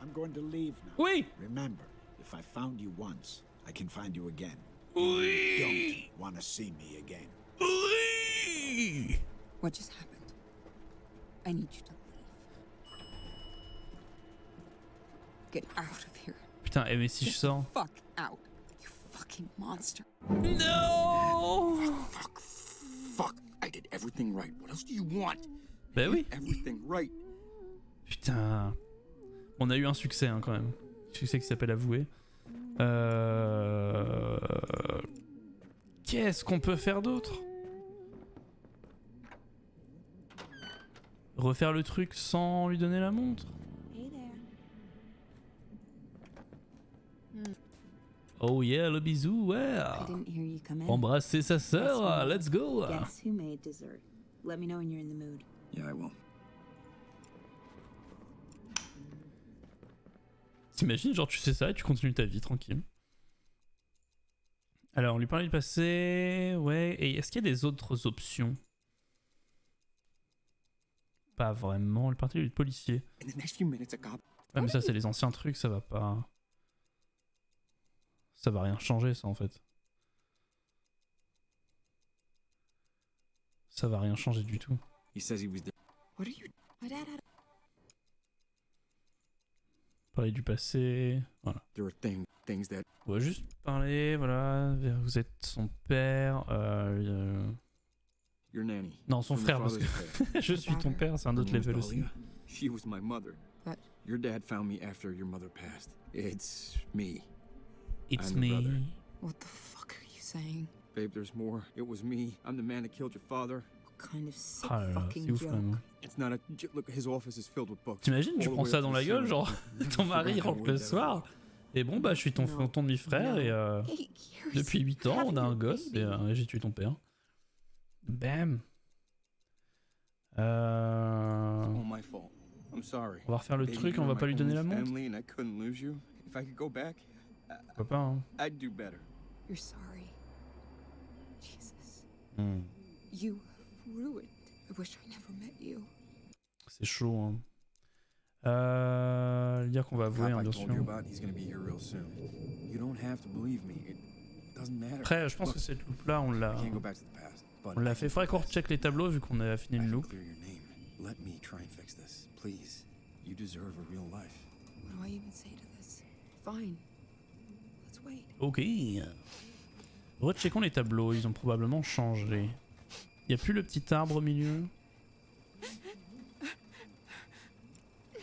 I'm going to leave now. Oui! Remember, if I found you once, I can find you again. Oui! Don't want to see me again. Oui! What just happened? I need you to leave. Get out of here. Putain, eh, mais si je sors. Fuck out. You fucking monster. No! Fuck. I did everything right. What else do you want? Bah oui. Everything right. Putain. On a eu un succès, hein, quand même. Succès qui s'appelle avoué. Qu'est-ce qu'on peut faire d'autre? Refaire le truc sans lui donner la montre? Hey there. Oh yeah, le bisou, ouais. I didn't hear you come in. Embrasser sa sœur, Guess let's go. Guess who made dessert? Let me know when you're in the mood. Yeah, I will. T'imagines, genre tu sais ça et tu continues ta vie tranquille. Alors, on lui parlait du passé, ouais, et est-ce qu'il y a des autres options? Pas vraiment, on lui parlait du policier. In the next few minutes, a cop. Ouais, mais ça c'est les anciens trucs, ça va pas... Ça va rien changer ça en fait. Ça va rien changer du tout. He says he was there. What are you? My dad had. Parler du passé, voilà. There are things that. On va juste parler, voilà, vous êtes son père, Your nanny. Non, son From frère, your parce father's que je suis ton père, c'est un autre Her name's level aussi. Dahlia. She was my mother. What? Your dad found me after your mother passed. It's me. It's I'm the brother. me. What the fuck are you saying? Babe, there's more. It was me. I'm the man that killed your father. What kind of sick Ah là là, c'est fucking ouf quand joke? même. It's not a. Look, his office is filled with books. T'imagines, tu All the prends way ça up dans to la the gueule, ceiling. genre ton mari rentre le soir, et bon bah je suis ton demi-frère et Hey, you're depuis 8 ans on a un having a gosse et baby. j'ai tué ton père. Bam. All my fault. I'm sorry. On va refaire le Baby, truc, you on were va pas my lui donner la only montre. family and I couldn't lose you. If I could go back, Pourquoi pas, hein. I'd do better. You're sorry. Jesus. Hmm. You have ruined. I wish I never met you. C'est chaud, hein. Dire qu'on va The avouer, cop hein, I bien told you sûr. about, he's gonna be here real soon. You don't have to believe me. It doesn't matter. Après, je pense que cette loupe là, on l'a I can't go back to the past. But on l'a I fait. can Faudrait qu'on confess. recheck les tableaux vu qu'on a fini I une can loupe. clear your name. Let me try and fix this, please. You deserve a real life. What do I even say to this? Fine. Let's wait. Ok. Recheckons les tableaux, ils ont probablement changé. Y a plus le petit arbre au milieu.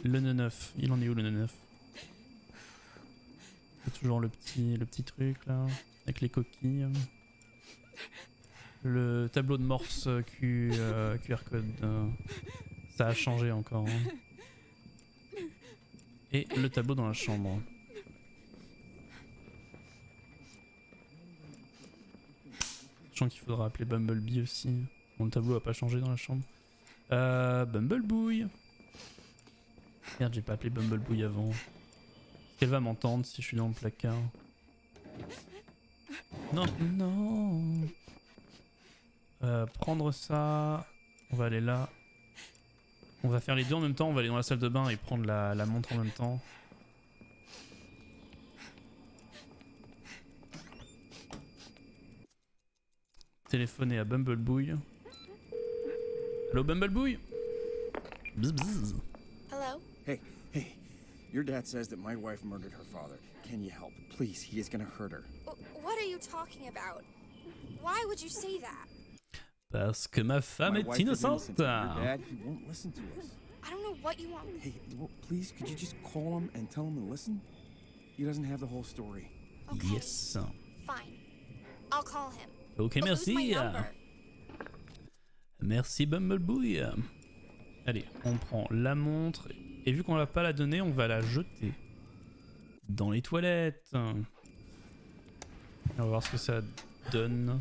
Le 9, il en est où le 9? C'est toujours le petit truc là, avec les coquilles. Le tableau de Morse QR code, ça a changé encore. Hein. Et le tableau dans la chambre. Sachant qu'il faudra appeler Bumblebee aussi. Bon, le tableau a pas changé dans la chambre. Bumblebee. Merde, j'ai pas appelé Bumblebee avant. Est-ce qu'elle va m'entendre si je suis dans le placard? Non, non. Prendre ça. On va aller là. On va faire les deux en même temps. On va aller dans la salle de bain et prendre la montre en même temps. Téléphoner à Bumblebee. Hello Bumblebee. Bzz bzz. Hello? Hey, your dad says that my wife murdered her father. Can you help? Please, he is gonna hurt her. What are you talking about? Why would you say that? Parce que ma femme My est wife is innocente. innocent. Your dad, he won't listen to us. I don't know what you want. Hey, well, please, could you just call him and tell him to listen? He doesn't have the whole story. Okay. Yes. Fine. I'll call him. Ok, But lose my merci. number. Merci Bumblebee. Allez, on prend la montre. Et vu qu'on va pas la donner, on va la jeter dans les toilettes. On va voir ce que ça donne.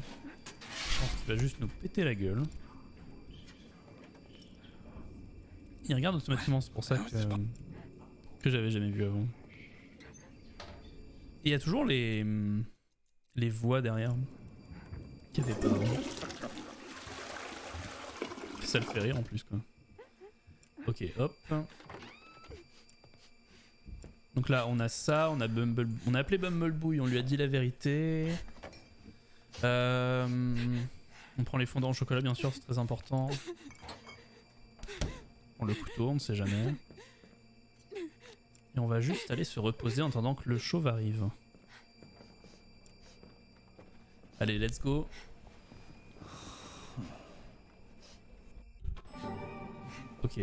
Je pense qu'il va juste nous péter la gueule. Il regarde automatiquement, c'est pour ça que j'avais jamais vu avant. Et il y a toujours les voix derrière qu'il n'y avait pas avant. Ça le fait rire en plus quoi. Ok, hop. Donc là on a ça, on a appelé Bumblebee, on lui a dit la vérité. On prend les fondants au chocolat bien sûr, c'est très important. On le couteau, on ne sait jamais. Et on va juste aller se reposer en attendant que le chauve arrive. Allez, let's go. Ok.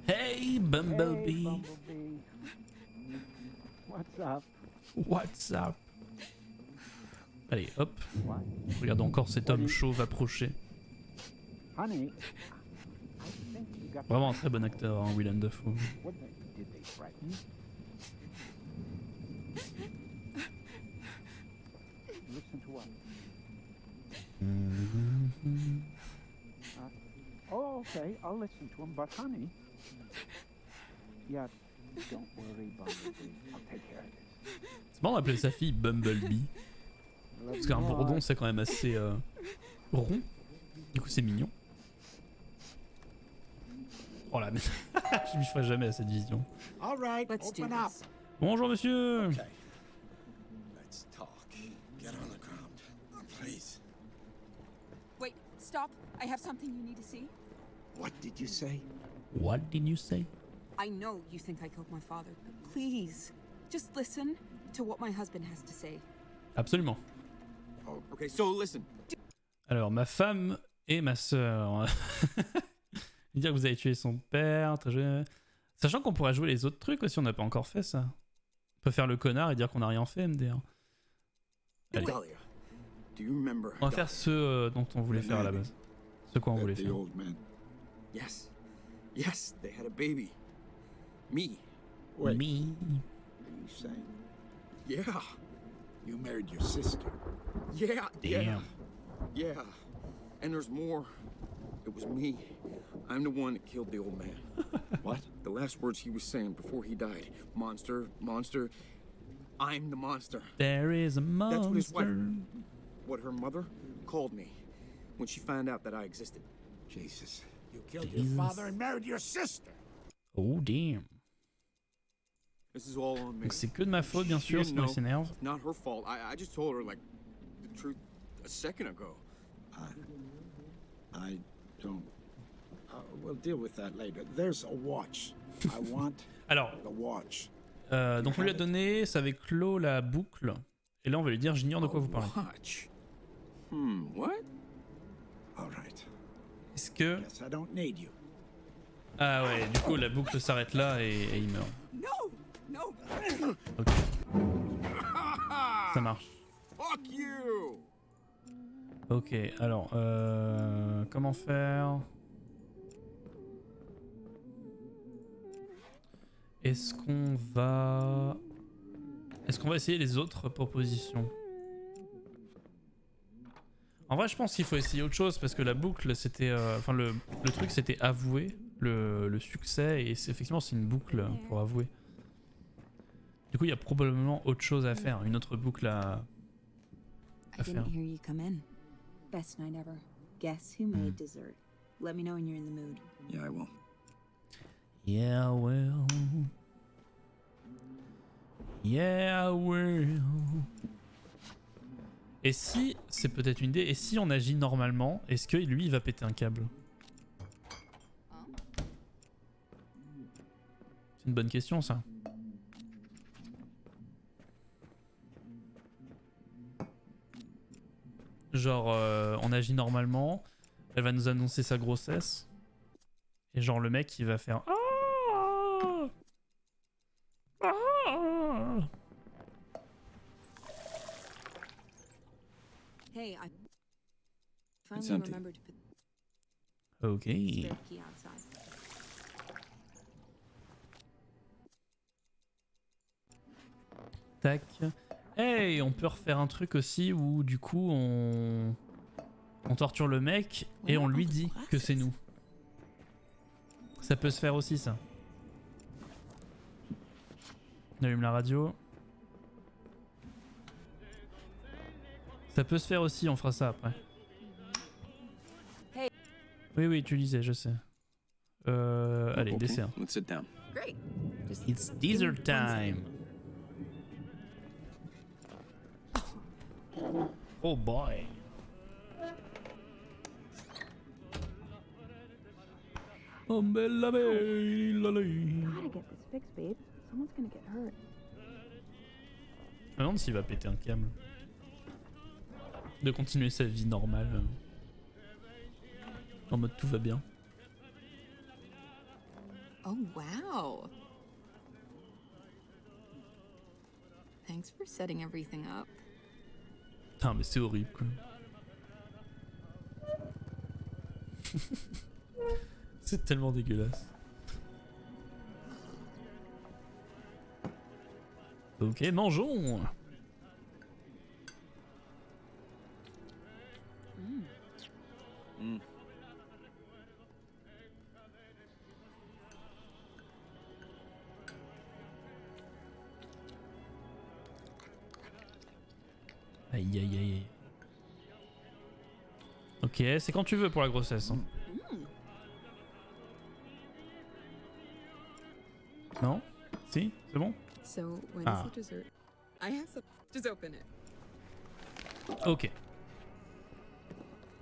Hey Bumblebee. What's up? What's up? Allez, hop. Regardez encore cet homme chauve approcher. Honey, Vraiment un très bon acteur, hein, Willem Dafoe. did they threaten you? Listen to what? Oh, okay, I'll listen to him, but honey, yeah, don't worry, Bumblebee. I'll take care of this. C'est marrant d'appeler sa fille Bumblebee. Parce qu'un bourdon c'est quand même assez rond. Du coup c'est mignon. Oh là, mais je m'y ferai jamais à cette vision. All right, Let's do open up. this. Bonjour monsieur. Okay. Let's talk. Get on the ground, please. Wait, stop. I have something you need to see. What did you say? What did you say? I know you think I killed my father, but please, just listen to what my husband has to say. Absolument. Oh, okay, so listen. Alors, ma femme et ma sœur. Dire que vous avez tué son père. Sachant qu'on pourra jouer les autres trucs aussi, on n'a pas encore fait ça. On peut faire le connard et dire qu'on n'a rien fait, MDR. Allez. Dahlia, do you remember? On va faire ce dont on voulait faire à la base. Ce quoi on voulait The faire. old man. Yes. Yes, they had a baby. Me. Wait, Me. are you saying? Yeah. You married your sister. Yeah. Yeah. Damn. Yeah. And there's more. It was me. I'm the one that killed the old man. What? The last words he was saying before he died. Monster, monster. I'm the monster. There is a That's what his wife, monster. what her mother called me when she found out that I existed. Jesus. You killed Jesus. your father and married your sister. Oh damn. This is all on me. Donc c'est que de ma faute bien She sûr, didn't sinon il know. s'énerve. Not her fault. I just told her like the truth a second ago. I don't. We'll deal with that later. There's a watch. I want Alors, the watch. donc on lui a donné, ça avait clos la boucle. Et là on va lui dire j'ignore de quoi vous parlez. Watch. What? All right. Est-ce que... Guess I don't need you. Ah ouais, du coup la boucle s'arrête là et il meurt. No! No! Ok. Ça marche. Fuck you! Ok, alors, comment faire? Est-ce qu'on va essayer les autres propositions? En vrai, je pense qu'il faut essayer autre chose parce que la boucle, c'était, enfin le truc, c'était avouer le succès et effectivement, c'est une boucle pour avouer. Du coup, il y a probablement autre chose à faire, une autre boucle à faire. hear you come in. Best night ever. Guess who made dessert? Let me know when you're in the mood. Yeah, I will. Yeah, well. Yeah, well. Et si, c'est peut-être une idée, et si on agit normalement, est-ce que lui il va péter un câble? C'est une bonne question ça. Genre, on agit normalement, elle va nous annoncer sa grossesse, et genre le mec il va faire ah ah. Hey, I It's finally empty. remembered to put Ok. the spare key outside. Tac. Hey, on peut refaire un truc aussi où du coup on torture le mec et on lui dit que c'est nous. Ça peut se faire aussi ça. On allume la radio. Ça peut se faire aussi, on fera ça après. Oui, oui, tu lisais, je sais. Allez, Okay, dessert. let's sit down. Great. Just It's give me dessert one second. time. Oh boy. Oh bella bella. Gotta get this fixed, babe. Someone's gonna get hurt. Je me demande s'il va péter un câble. De continuer sa vie normale. En mode tout va bien. Oh, wow. Thanks for setting everything up. Putain, mais c'est horrible quoi. C'est tellement dégueulasse. Ok, mangeons. Mm. Aïe aïe aïe aïe. Ok, c'est quand tu veux pour la grossesse. Hein. Non? Si? C'est bon? So, when Ah. is the dessert? I have some. Just open it. Ok.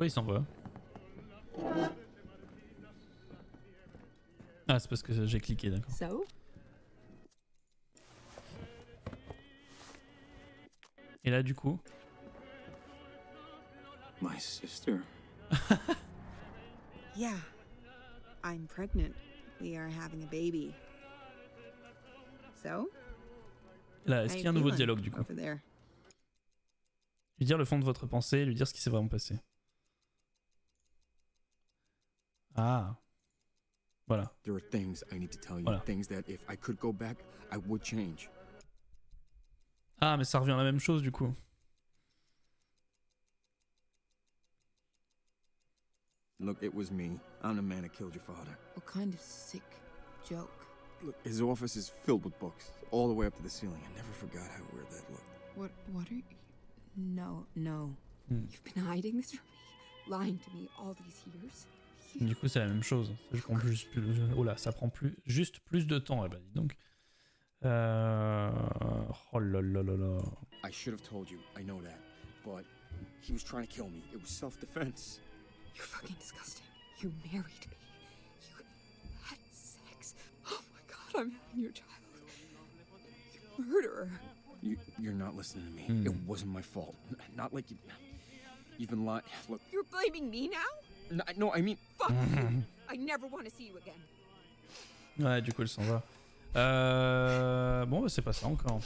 Oui, il s'en va. Ah, c'est parce que j'ai cliqué, d'accord. So? Et là, du coup... My sister. Yeah. I'm pregnant. We are having a baby. So? Là, est-ce qu'il y a un nouveau dialogue, du coup? Over there. Lui dire le fond de votre pensée, lui dire ce qui s'est vraiment passé. Ah. Voilà. There are things I need to tell you. Voilà. Things that if I could go back, I would change. Ah, mais ça revient à la même chose, du coup. Look, it was me. I'm the man that killed your father. What kind of sick joke? Look, his office is filled with books, all the way up to the ceiling. I never forgot how weird that looked. What are you... No, no. Hmm. You've been hiding this from me? Lying to me all these years? Du coup, c'est la même chose. Ça prend plus, oh là, ça prend juste plus de temps. Eh ben, dis donc. Oh là là là là. I should have told you, I know that. But he was trying to kill me. It was self-defense. You're fucking disgusting. You married me. You had sex. Oh my god, I'm having your child. You murderer. You're not listening to me. Hmm. It wasn't my fault. Not like you've been lying. Look, You're blaming me now? no, I mean... Fuck you. I never want to see you again. Ouais, du coup, elle s'en va. Bon, bah, c'est pas ça encore.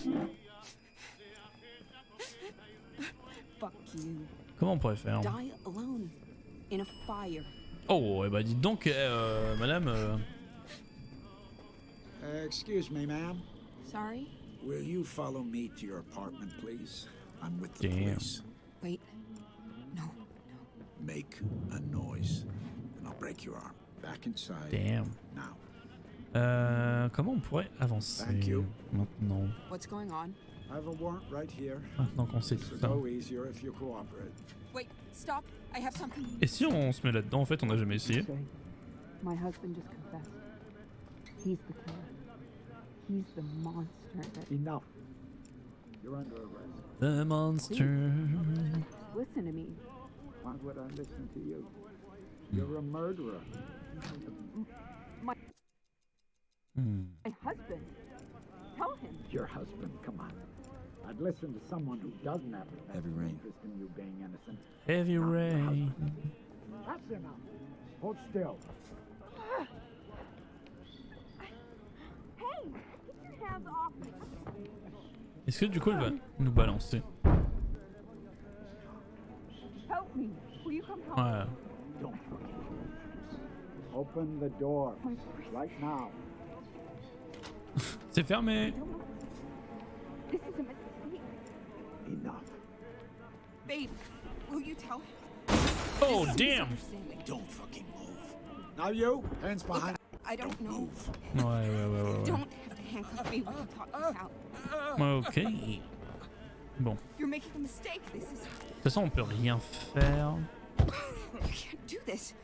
Fuck you. Comment on pourrait faire? Die alone in a fire. Oh, eh bah dites donc, madame... Excuse me, ma'am. Sorry? Will you follow me to your apartment, please? I'm with the Damn. police. Wait. No. Make a noise, and I'll break your arm. Back inside. Damn. Now. Comment on pourrait avancer Thank you. maintenant? What's going on? I have a warrant right here. Maintenant qu'on sait tout This ça. will go easier if you cooperate. Wait, stop. I have something. Et si on se met là-dedans, en fait, on n'a jamais essayé. My husband just confessed. He's the killer. He's the monster that... Enough. You're under arrest. The monster. Listen to me. Why would I listen to you? You're a murderer. My Hmm. husband. Tell him. Your husband, come on. I'd listen to someone who doesn't have Heavy rain. interest in you being innocent. Heavy Not your rain. husband. That's enough. Hold still. Hey, get your hands off me. Est-ce que du coup, elle va nous balancer? Help me. Will you come help Ouais. Don't fucking open the door right now. C'est fermé. This is a mistake. Enough. Babe, will you tell him? Oh, This is damn. misunderstanding. Don't fucking move. Now you, hands behind. I don't know. Ouais, ouais. Don't have to handcuff me when you talk this out. Ok. Bon. You're making a mistake. This is... De toute façon, on peut rien faire. You can't do this.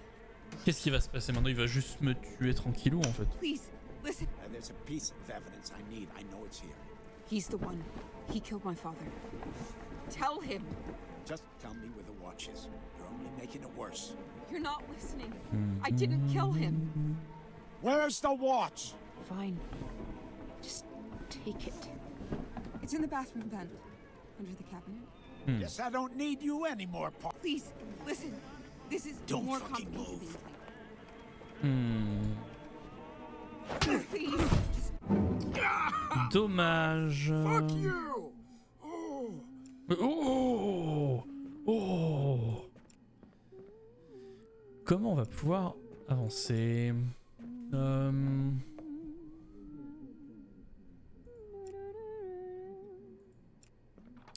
Qu'est-ce qui va se passer maintenant? Il va juste me tuer tranquillou, en fait. Please, listen. There's a piece of evidence I need. I know it's here. He's the one. He killed my father. Tell him. Just tell me where the watch is. You're only making it worse. You're not listening. I didn't kill him. Where's the watch? Fine. Just take it. It's in the bathroom vent. Under the cabinet. Guess I don't need you anymore, Paul. Please, listen. This is Don't more fucking complicated move. than you think. Please. Dommage. Fuck you! Oh! Oh. Oh. Comment on va pouvoir avancer?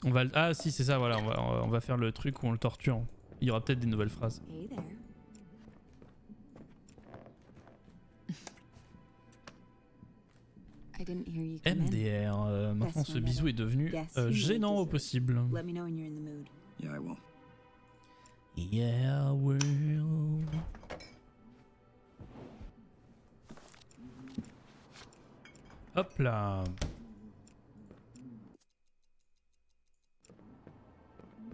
On va... Ah si, c'est ça, voilà, on va faire le truc où on le torture. Il y aura peut-être des nouvelles phrases. Hey there. I didn't hear you come in. MDR, maintenant ce bisou est devenu gênant au possible. Let me know when you're in the mood. Yeah, I will. Yeah, I will. Hop là.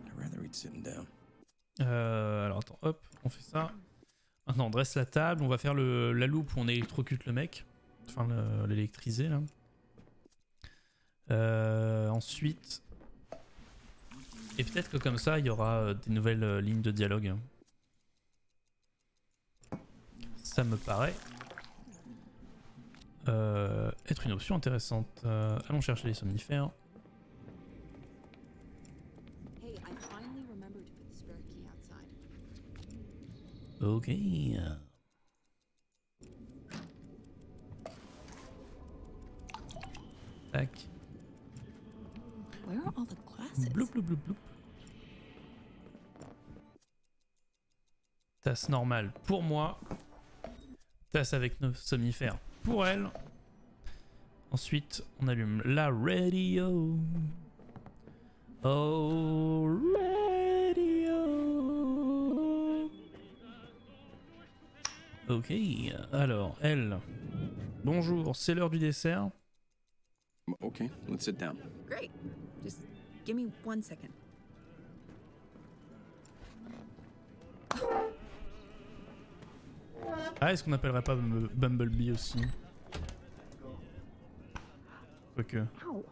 I'd rather eat sitting down. Alors attends, hop, on fait ça. Maintenant on dresse la table, on va faire la loupe où on électrocute le mec. Enfin l'électriser là. Ensuite... Et peut-être que comme ça il y aura des nouvelles lignes de dialogue. Ça me paraît être une option intéressante. Allons chercher les somnifères. Hey, I finally remembered to put the spare key outside. Ok. Tac. Where are all the glasses? Bloup, bloup, bloup, bloup. Tasse normale pour moi. Tasse avec nos somnifères pour elle. Ensuite, on allume la radio. Oh, radio. Ok, alors, elle. Bonjour, c'est l'heure du dessert. Okay, let's sit down. Great. Just give me 1 second. Ah, est-ce qu'on n'appellerait pas Bumblebee aussi? Quoique. Ow.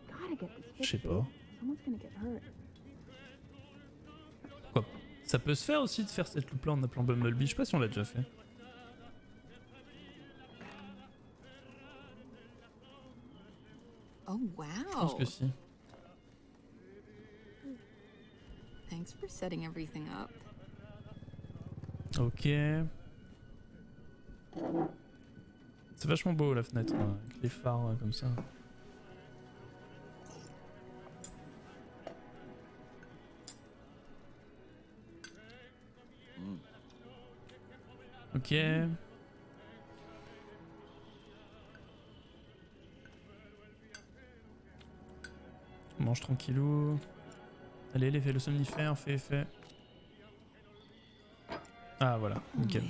Gotta get this Je sais fixed, pas. babe. Someone's gonna get hurt. Pourquoi? Ça peut se faire aussi de faire cette loupe là en appelant Bumblebee. Je sais pas si on l'a déjà fait. Oh, wow. Je pense que si. Thank Thanks for setting everything up. Ok. C'est vachement beau la fenêtre, avec les phares comme ça. Ok. On mange tranquillou. Allez, le somnifère, fait. Ah voilà, nickel.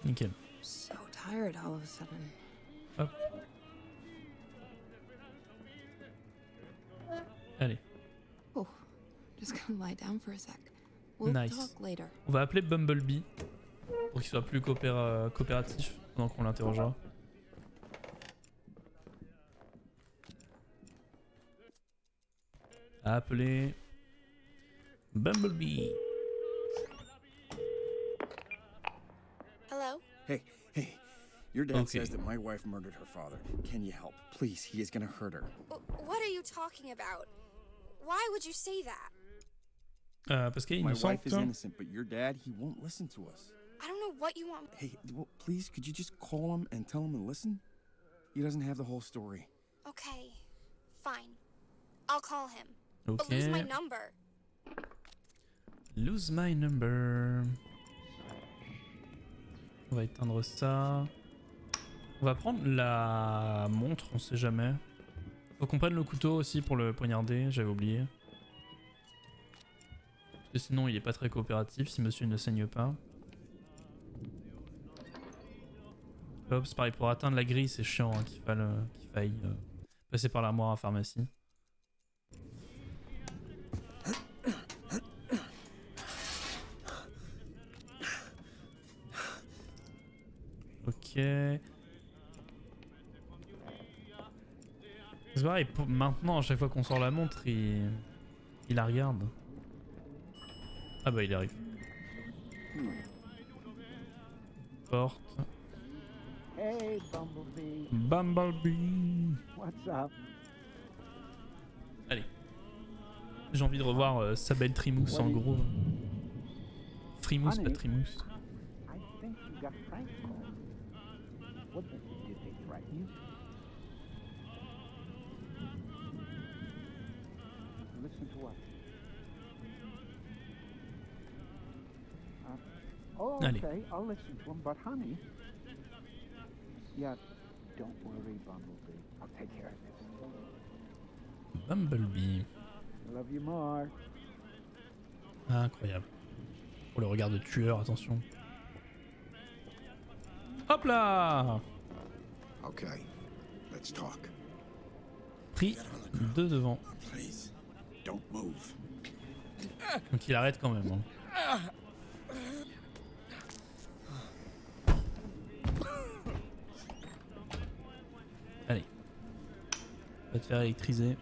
Nickel. So tired all of a sudden. Hop. Allez. Oh, just gonna lie down for a sec. We'll Nice. talk later. On va appeler Bumblebee pour qu'il soit plus coopératif pendant qu'on l'interrogera. Appeler Bumblebee. Hello? Hey, your dad Okay. says that my wife murdered her father. Can you help? Please, he is gonna hurt her. What are you talking about? Why would you say that? Parce qu'il est My innocent. wife is innocent, but your dad, he won't listen to us. I don't know what you want. Hey, well, please, could you just call him and tell him to listen? He doesn't have the whole story. Okay, fine. I'll call him. Ok. But lose my number. Lose my number. On va éteindre ça. On va prendre la montre, on sait jamais. Faut qu'on prenne le couteau aussi pour le poignarder, j'avais oublié. Parce que sinon il est pas très coopératif si monsieur ne saigne pas. Hop, c'est pareil, pour atteindre la grille c'est chiant hein, qu'il faille passer par l'armoire à pharmacie. Ok. C'est pareil, maintenant à chaque fois qu'on sort la montre, il la regarde. Ah bah il arrive. Porte. Hey, Bumblebee. Bumblebee. What's up? Allez. J'ai envie de revoir sa belle Trimousse en gros. Frimousse, pas Trimousse. I think you got Frank called. What did they threaten you? Listen to what? Oh, Allez. okay, I'll listen to him, but honey... Yeah, don't worry, Bumblebee. I'll take care of this. Bumblebee. I love you more. Incroyable. Pour le regard de tueur, attention. Hop là! Okay, let's talk. Pris de devant. Please, don't move. Donc il arrête quand même. Hein. Allez. Va te faire électriser.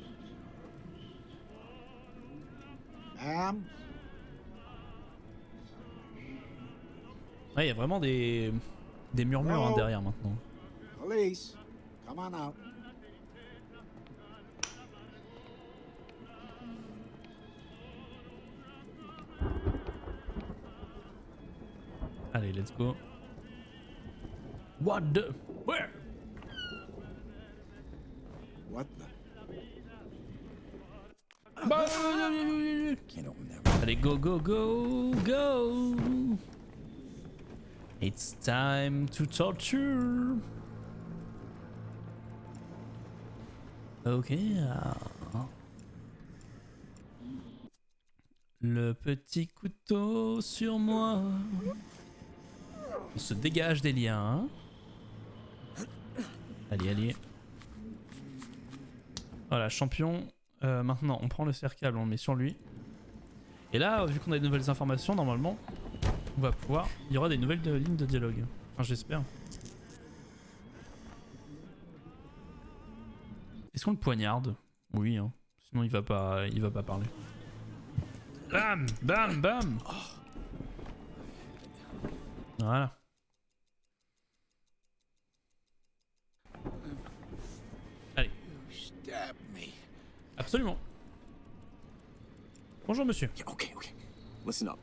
Ouais, il y a vraiment des murmures hein, derrière maintenant. Police, come on out. Allez, let's go. What the? Where? What the? Can't open that. Allez, go, go, go, go! It's time to torture! Ok. Le petit couteau sur moi. On se dégage des liens. Allez, allez. Voilà, champion. Maintenant, on prend le cercle, on le met sur lui. Et là, vu qu'on a de nouvelles informations, normalement, on va pouvoir... Il y aura des nouvelles lignes de dialogue. Enfin, j'espère. Est-ce qu'on le poignarde? Oui, hein. Sinon il va pas parler. Bam, bam, bam. Voilà. Allez. Absolument. Bonjour monsieur. Yeah, okay. Listen up.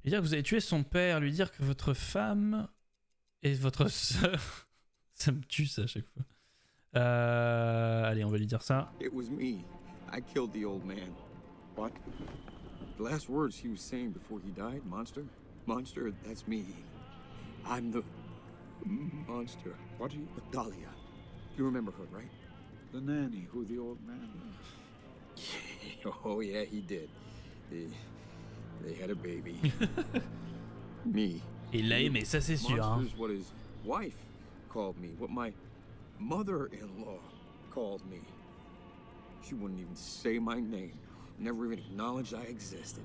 Lui dire que vous avez tué son père, lui dire que votre femme et votre sœur... ça me tue ça à chaque fois. Allez, on va lui dire ça. It was me. I killed the old man. What? The last words he was saying before he died, monster? Monster, that's me. I'm the monster. What are you? Dahlia. You remember her, right? The nanny who the old man... Oh, yeah, he did. They had a baby. Me. Il l'a aimé, ça c'est sûr. Hein. Monster's what his wife called me. What my mother-in-law called me. She wouldn't even say my name. Never even acknowledged I existed.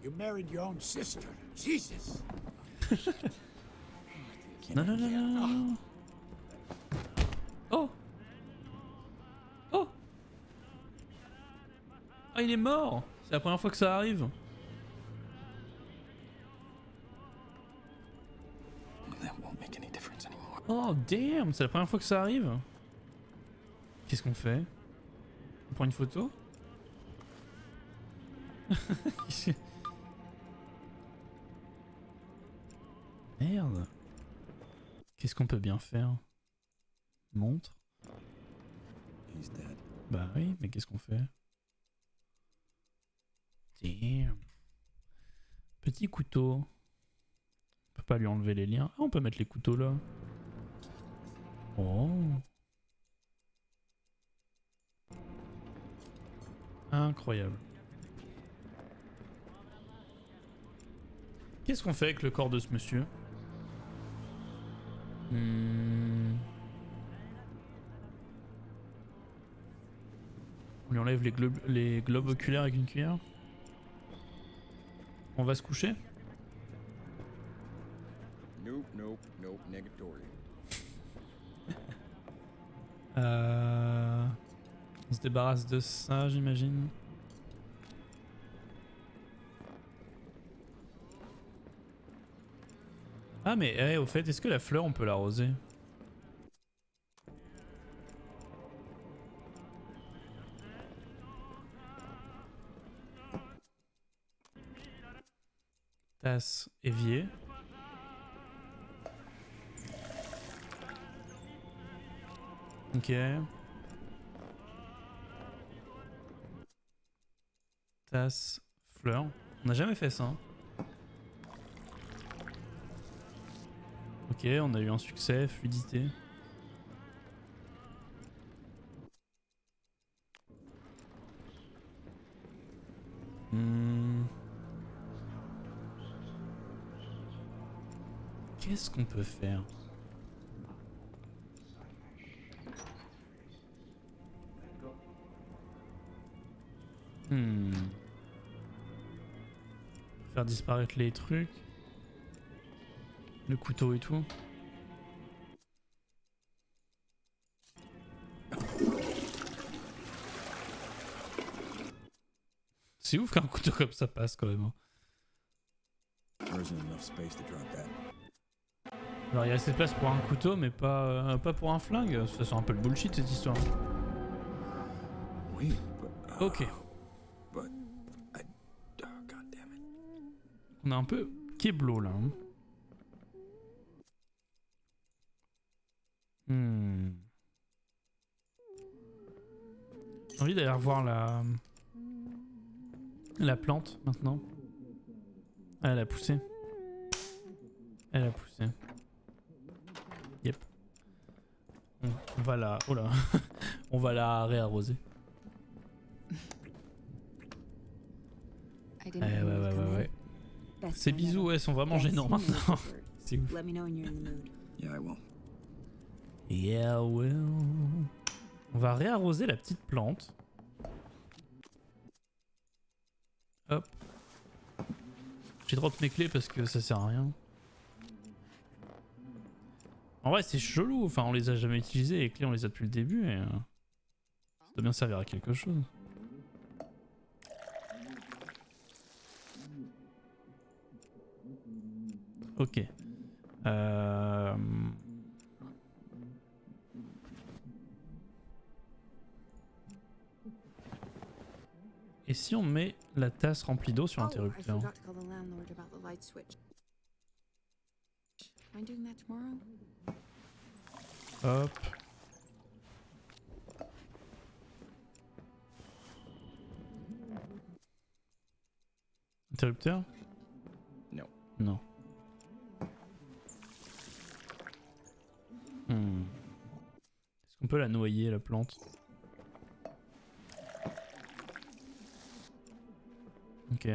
You married your own sister. Jesus! Non, non, non, non, non. Oh! Oh! Ah, il est mort! C'est la première fois que ça arrive. That won't make any difference anymore. Oh, damn! C'est la première fois que ça arrive. Qu'est-ce qu'on fait? On prend une photo? Merde. Qu'est-ce qu'on peut bien faire? Montre. He's dead. Bah oui, mais qu'est-ce qu'on fait? Damn. Petit couteau. On peut pas lui enlever les liens. Ah, on peut mettre les couteaux là. Oh. Incroyable. Qu'est-ce qu'on fait avec le corps de ce monsieur? On lui enlève les globes oculaires avec une cuillère. On va se coucher? Nope, negatory. On se débarrasse de ça, j'imagine. Ah mais au fait, est-ce que la fleur on peut l'arroser? Tasse, évier. Ok. Tasse, fleur. On n'a jamais fait ça. Hein. Ok, on a eu un succès, fluidité. Qu'est-ce qu'on peut faire? Faire disparaître les trucs. Le couteau et tout. C'est ouf qu'un couteau comme ça passe quand même. Alors il y a assez de place pour un couteau mais pas pour un flingue. Ça sent un peu le bullshit cette histoire. Oui. Ok. On a un peu keblo là. Hein. J'ai envie d'aller revoir la plante maintenant. Ah, elle a poussé. Elle a poussé. Yep. On va la... Oh là. On va la réarroser. Ouais. Ces bisous, ouais, sont vraiment gênants maintenant. C'est ouf. Yeah, well. On va réarroser la petite plante. Hop. J'ai drop mes clés parce que ça sert à rien. En vrai, c'est chelou. Enfin, on les a jamais utilisées. Les clés, on les a depuis le début. Et ça doit bien servir à quelque chose. Ok. Et si on met la tasse remplie d'eau sur Oh, I l'interrupteur? forgot to call the landlord about the light switch. Mind doing that tomorrow? Hop. Interrupteur? No. Non. Est-ce qu'on peut la noyer, la plante? Ok.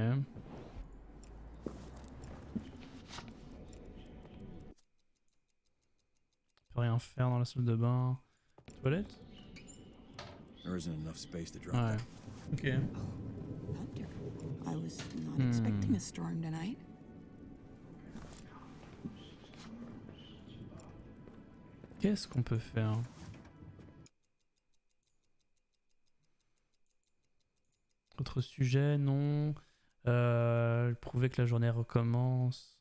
On peut rien faire dans la salle de bain. Toilette? There isn't enough space to drop Ouais. that. Ok. Thunder. I was not expecting a storm tonight. Qu'est-ce qu'on peut faire? Autre sujet? Non. Prouver que la journée recommence.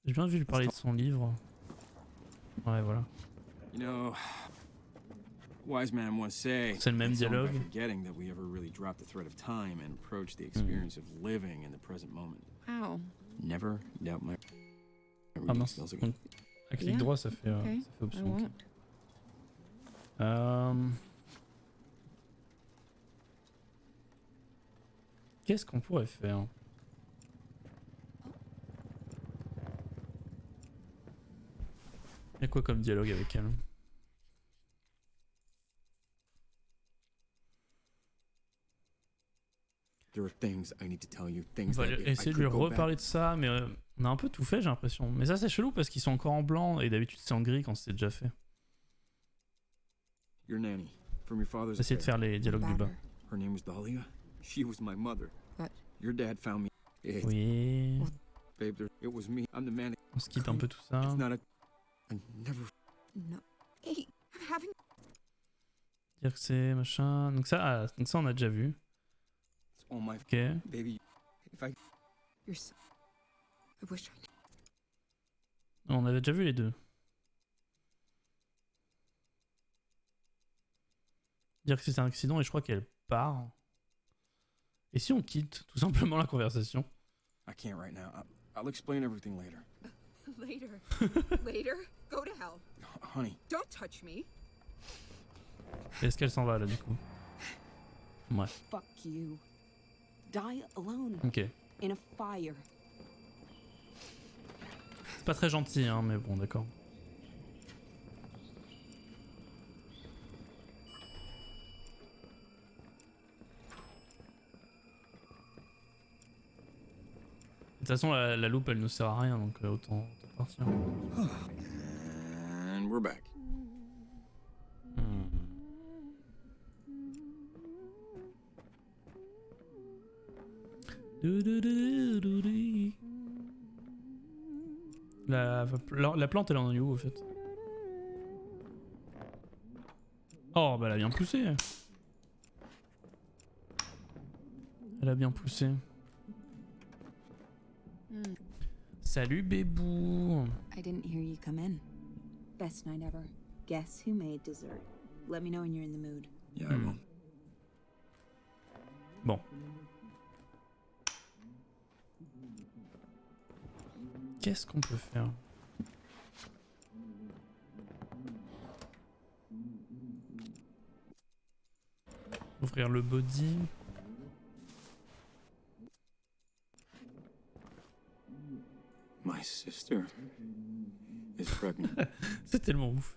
J'ai bien vu lui parler de son livre. Ouais, voilà. You know, wise man once say, C'est le même it's only by dialogue. forgetting that we ever really drop the thread of time and approach the experience of living in the present moment. How? Never doubt my Ah reading mince. skills again. Un clic Yeah. droit, ça fait, Okay. ça fait I option. Ok. won't. Qu'est-ce qu'on pourrait faire? Y'a quoi comme dialogue avec elle? There are things I need to tell you, On things va that if I essayer de lui could go back, reparler de ça, mais on a un peu tout fait, j'ai l'impression. Mais ça, c'est chelou parce qu'ils sont encore en blanc et d'habitude c'est en gris quand c'est déjà fait. your nanny from your father's Essayer de affair. faire les dialogues du bas. Her name was Dahlia. She was my mother. What? Your dad found me. Oui. Babe, it was me. I'm the man. On skip un peu tout ça. It's not a. I never. No. Hey, I'm having. Dire que c'est machin. Donc ça on a déjà vu. It's all my. Ok. Baby, if I. You're so. I wish I. On avait déjà vu les deux. Dire que c'est un accident et je crois qu'elle part. Et si on quitte tout simplement la conversation? I can't right now. I'll explain everything later. Later. Later? Go to hell. Honey. Don't touch me. Est-ce qu'elle s'en va là du coup? Ouais. Fuck you. Die alone. Ok. In a fire. C'est pas très gentil hein, mais bon d'accord. De toute façon la loupe elle nous sert à rien donc autant partir. And we're back. La plante elle en est où au fait? Oh bah elle a bien poussé. Elle a bien poussé. Salut bébou. I didn't hear you come in. Best night ever. Guess who made dessert? Let me know when you're in the mood. Yeah, I will. Bon. Qu'est-ce qu'on peut faire? Ouvrir le body. My sister is pregnant. C'est tellement ouf.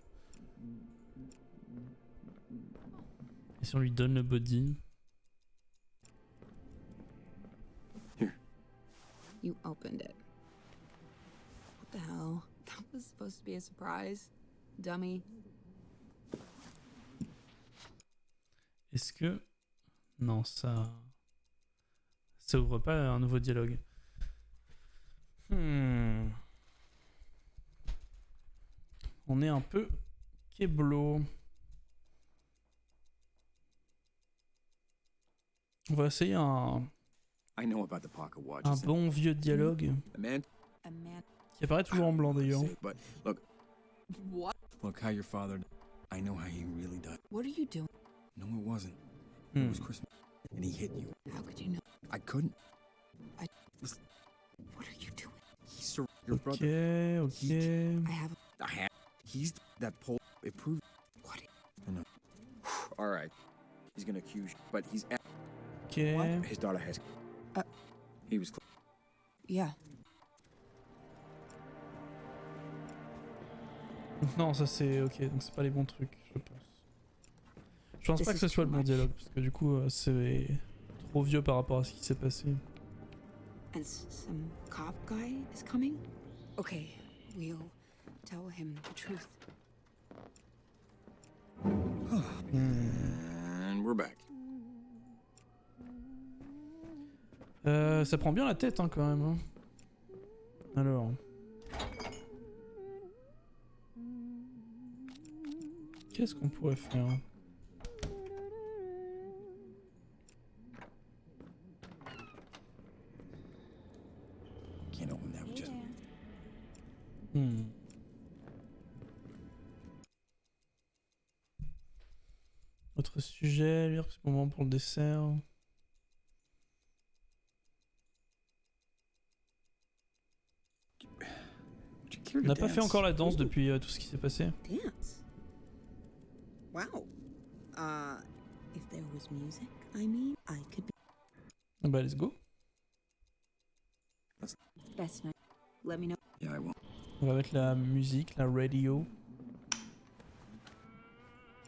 Et si on lui donne le body? You opened it. What the hell? That was supposed to be a surprise. Dummy. Est-ce que... Non, ça... Ça ouvre pas un nouveau dialogue. On est un peu keblo. On va essayer un bon vieux dialogue qui apparaît toujours en blanc d'ailleurs. But look, What? look how your father. I know how he really does. What are you doing? No, it wasn't. It was Christmas. and he hit you. How could you know? I couldn't. What are you doing? He's your Ok, brother. ok. He's that pulled. It proved. What? I know. All right. He's gonna accuse you, but he's. Ok. His daughter has. He was. Yeah. Non, ça c'est ok, donc c'est pas les bons trucs, je pense. Je pense This pas que is ce soit le too bon much. dialogue, parce que du coup c'est trop vieux par rapport à ce qui s'est passé. And some cop guy is coming? Okay, we'll tell him the truth. And we're back. Ça prend bien la tête hein, quand même. Hein. Alors. Qu'est-ce qu'on pourrait faire? Can't open that with just. Autre sujet, lire ce moment pour le dessert. On n'a pas fait encore la danse depuis tout ce qui s'est passé. Dance? Wow. If there was music, I mean, I could be. Bah let's go. Best night. Let me know. Yeah, I will. On va mettre la musique, la radio.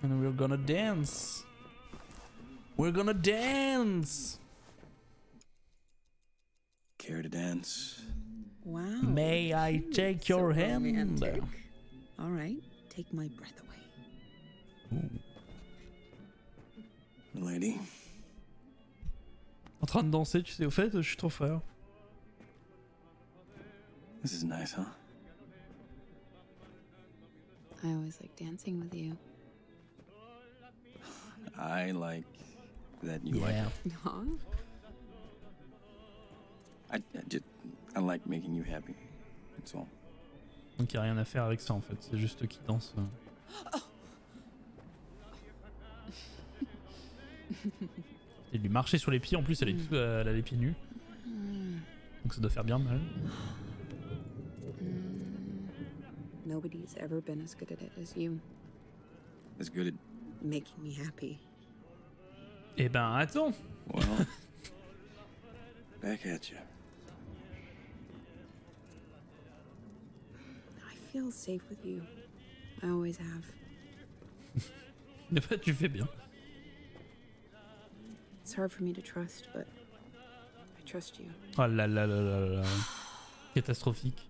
And we're gonna dance. We're gonna dance. Care to dance? Wow. May I take your hand? Romantic. All right, take my breath away. Lady. En train de danser, tu sais, au fait, je suis trop frère. This is nice, huh? I always like dancing with you. I like that you like it. Huh? I like making you happy. That's all. Donc y a rien à faire avec ça en fait, c'est juste qui danse. Et lui marcher sur les pieds, en plus elle a les pieds nus. Donc ça doit faire bien mal. Nobody's ever been as good at it as you. As good at. Making me happy. Eh ben attends. Well. Back at you. I feel safe with you. I always have. Tu fais bien. It's hard for me to trust, but I trust you. Oh là là là là là. Catastrophique.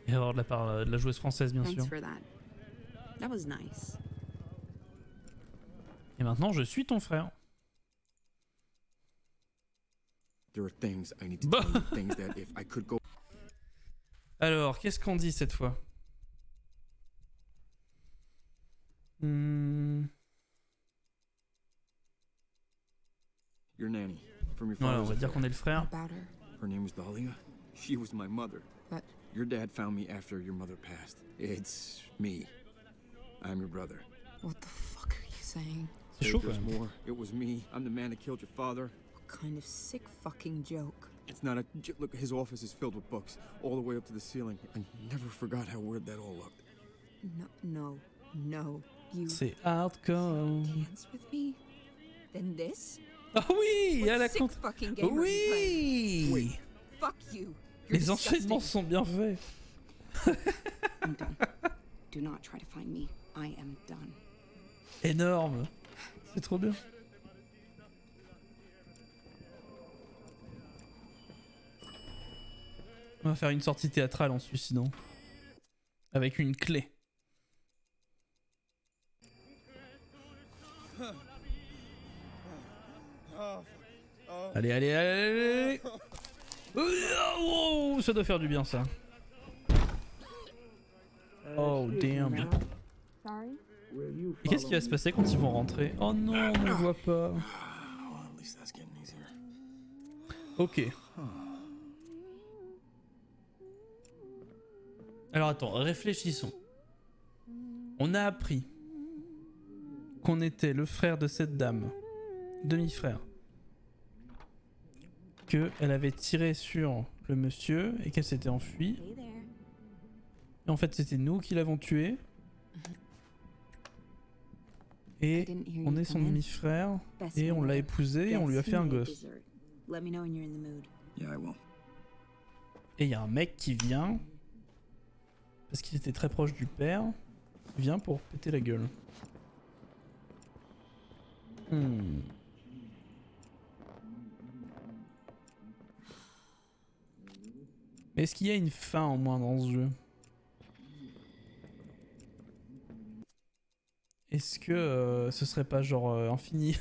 Et avoir de la part de la joueuse française bien Thanks sûr. for that. That was nice. Et maintenant je suis ton frère. There are things I need to tell you, things that if I could go. Alors, qu'est-ce qu'on dit cette fois? Your nanny from your Voilà, father's on va dire affair. qu'on est le frère. About her. Her name was Dahlia. She was my mother. But Your dad found me after your mother passed. It's me. I'm your brother. what the fuck are you saying? C'est chaud quand There's même. more. It was me. I'm the man that killed your father. What kind of sick fucking joke? It's not a look. His office is filled with books, all the way up to the ceiling. I never forgot how weird that all looked. No. You C'est hardcore. dance with me? Then this? Ah oui, What à la sick compte. fucking game are you playing? Oui. Fuck you. You're Les disgusting. enchaînements sont bien faits. I'm done. Do not try to find me. I am done. Énorme. C'est trop bien. On va faire une sortie théâtrale en se suicidant. Avec une clé. Allez, allez, allez, allez. Oh, ça doit faire du bien ça. Oh damn. Sorry? Et qu'est-ce qui va se passer quand ils vont rentrer? Oh non, on ne le voit pas. Well, at least that's getting easier. Ok. Alors attends, réfléchissons. On a appris qu'on était le frère de cette dame, demi-frère, qu'elle avait tiré sur le monsieur et qu'elle s'était enfuie. Hey there. Et en fait, c'était nous qui l'avons tué. Et on est son demi-frère et on l'a épousé et on lui a fait un gosse. Let me know when you're in the mood. Yeah, I will. Et il y a un mec qui vient, parce qu'il était très proche du père, qui vient pour péter la gueule. Mais est-ce qu'il y a une fin au moins dans ce jeu? Est-ce que ce serait pas genre infini?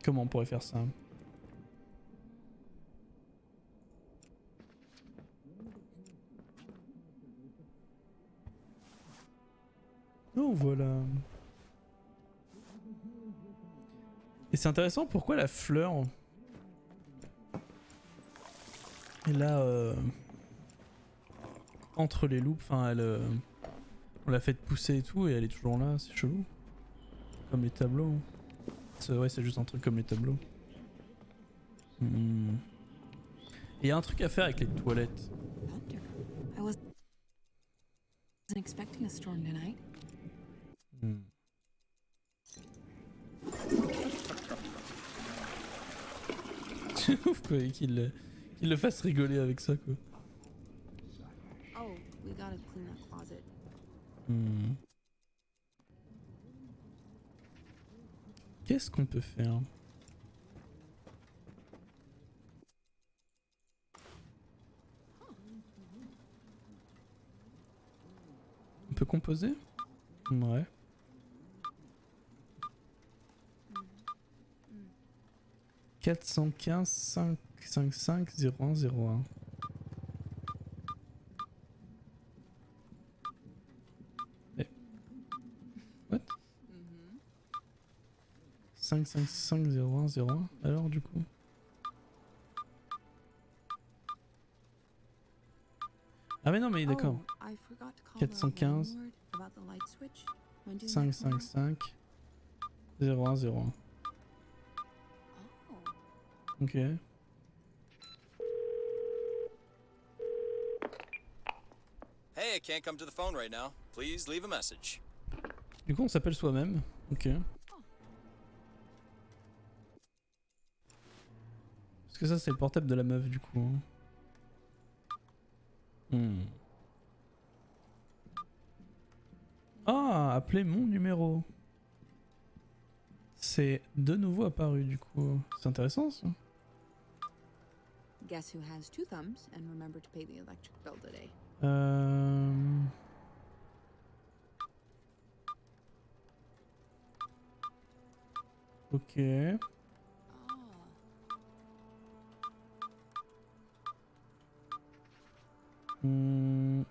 Comment on pourrait faire ça? Oh voilà. Et c'est intéressant pourquoi la fleur est là entre les loupes, enfin elle on l'a fait pousser et tout et elle est toujours là, c'est chelou. Comme les tableaux. Ouais, c'est juste un truc comme les tableaux. Et il y a un truc à faire avec les toilettes. Thunder. I wasn't expecting a storm tonight. C'est ouf quoi, qu'il le fasse rigoler avec ça quoi. Oh, we gotta clean that closet. Qu'est-ce qu'on peut faire? On peut composer? Ouais. « 415 555 0101 ». What? 555 0101. Alors du coup. Ah mais non mais d'accord. 415 555 0101. Ok. Hey, I can't come to the phone right now. Please leave a message. Du coup on s'appelle soi-même. Ok. Parce que ça c'est le portable de la meuf du coup. Ah, appelez mon numéro. C'est de nouveau apparu du coup. C'est intéressant ça. Guess who has two thumbs and remember to pay the electric bill today? Ok.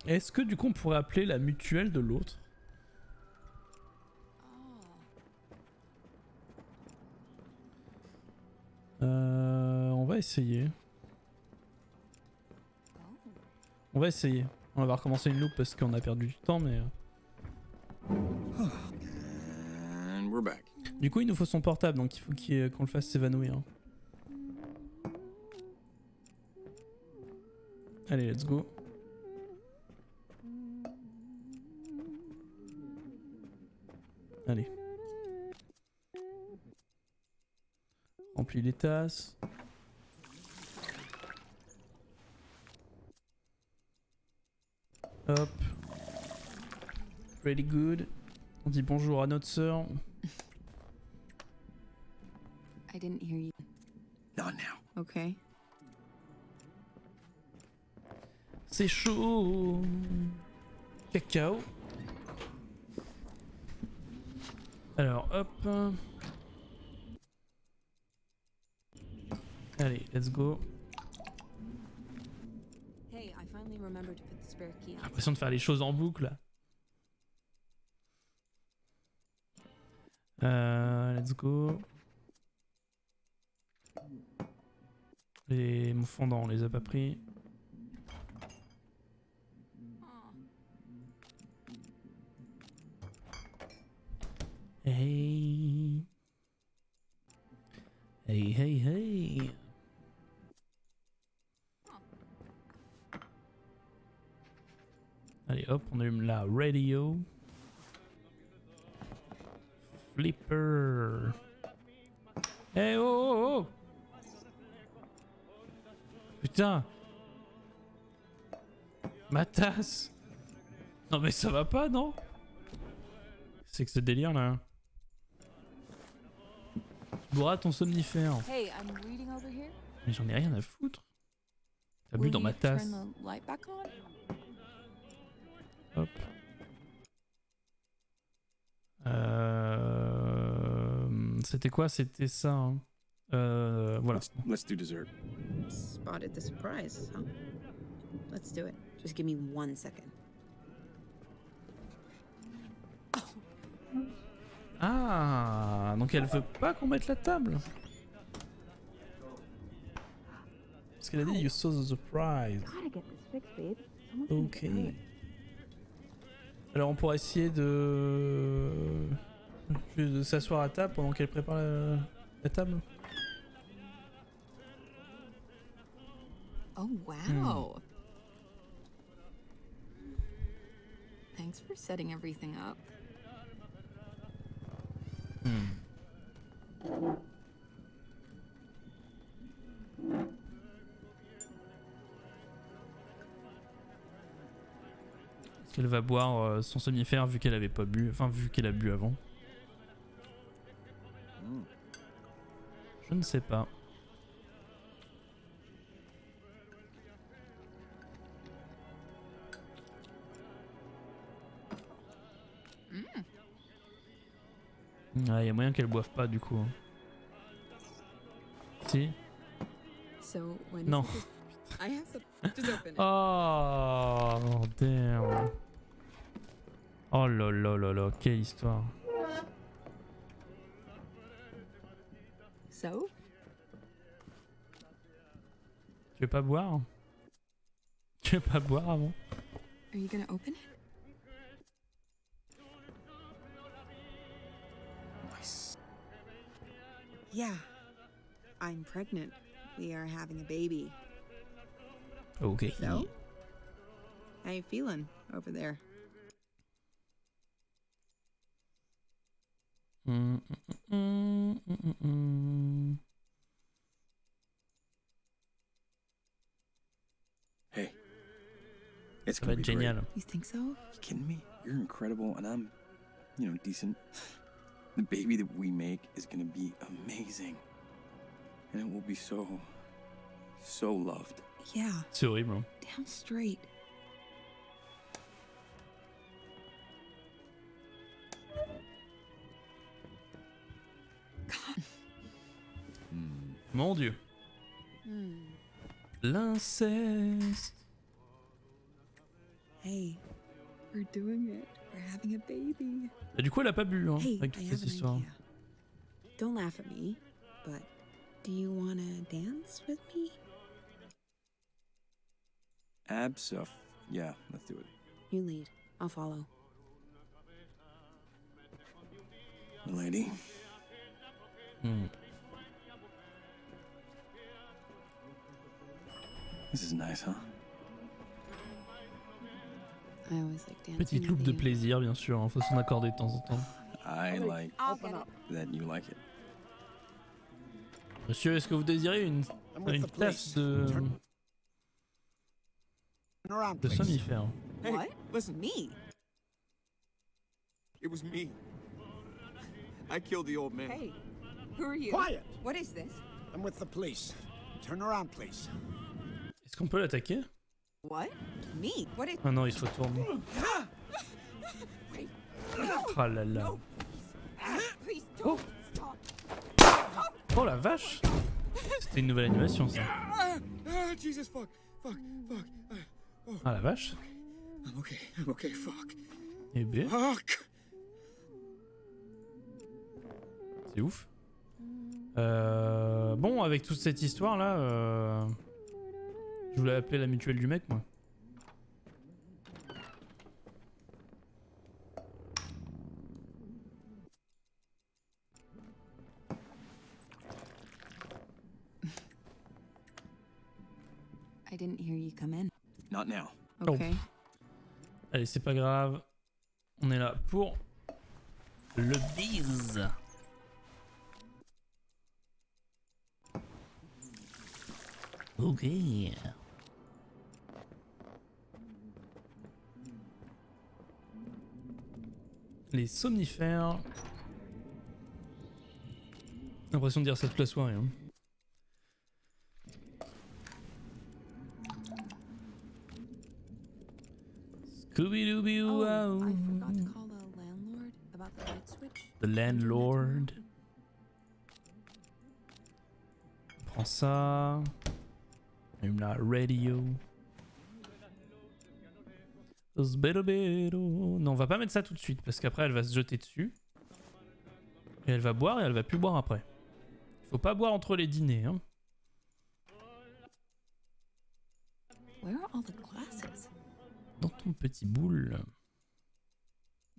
Est-ce que du coup on pourrait appeler la mutuelle de l'autre? On va essayer. On va essayer. On va recommencer une loupe parce qu'on a perdu du temps mais... And we're back. Du coup il nous faut son portable donc il faut qu'on le fasse s'évanouir. Allez let's go. Allez. Remplis les tasses. Hop. Pretty good. On dit bonjour à notre sœur. I didn't hear you. Not now. Okay. C'est chaud. Cacao. Alors hop. Allez, let's go. Hey, I finally remembered to put the spare key J'ai l'impression de faire les choses en boucle. Let's go. Mon fondant, on les a pas pris. Allez hop, on allume la radio. Flipper. Eh oh oh oh. Putain. Ma tasse. Non mais ça va pas, non? C'est que ce délire là. Tu bourras ton somnifère. Hey, I'm reading over here. Mais j'en ai rien à foutre. T'as bu dans ma tasse. Turn the light back on? Hop. C'était quoi? C'était ça. Hein. Voilà. Let's do dessert. Spotted the surprise, huh? Let's do it. Just give me 1 second. Ah, donc elle veut pas qu'on mette la table. Parce qu'elle a dit you saw the surprise. Gotta get this fixed, babe. Someone's Ok. gonna do it. Alors on pourrait essayer de s'asseoir à table pendant qu'elle prépare la table. Oh, wow. Thanks for setting everything up. Est-ce qu'elle va boire son somnifère vu qu'elle avait pas bu, enfin vu qu'elle a bu avant? Je ne sais pas. Ah, y a moyen qu'elle boive pas du coup. Si? So, when Non. I have some. Just open it. Oh, damn. Oh là là là là, quelle histoire. So? Tu veux pas boire? Tu veux pas boire avant? Are you gonna open it? Yeah. I'm pregnant. We are having a baby. Ok. So? How you feeling over there? Hey. It's Ça va gonna être be great. génial. You think so? You kidding me? You're incredible, and I'm, decent. The baby that we make is gonna be amazing. And it will be so loved. Yeah. C'est horrible. Hein. Damn straight. Mon Dieu. L'inceste. Hey, we're doing it. We're having a baby. Et du coup, elle a pas bu hein, Hey, avec I toute have cette an histoire. idea. Don't laugh at me, but do you wanna dance with me? Yeah, let's do it. You lead. I'll follow. Lady. This is nice, huh? I always like dancing. Petite loupe with de you. plaisir, bien sûr. Hein, faut s'en accorder de temps en temps. I like I'll get it. that you like it. Monsieur, est-ce que vous désirez une tasse de somnifère? Hey, What? listen. Me? It was me. I killed the old man. Hey, who are you? Quiet! What is this? I'm with the police. Turn around, please. Est-ce qu'on peut l'attaquer? What? Me? What is... Ah non, il se retourne. Oh là là. Please don't stop. Oh la vache! C'était une nouvelle animation ça. Jesus, fuck. Ah la vache. I'm okay, fuck. Eh bien, Fuck! c'est ouf. Bon, avec toute cette histoire là, je voulais appeler la mutuelle du mec moi. I didn't hear you come in. Not now. Okay. Allez, c'est pas grave. On est là pour le bise. Ok. Les somnifères. J'ai l'impression de dire ça toute la soirée. Hein. Scooby-Dooby Oh, wow. I forgot to call the landlord about the light switch. The landlord. Prends ça. Allume la radio. Non, on va pas mettre ça tout de suite parce qu'après elle va se jeter dessus. Et elle va boire et elle va plus boire après. Faut pas boire entre les dîners. Hein. Where are all the glasses? Dans ton petit boule.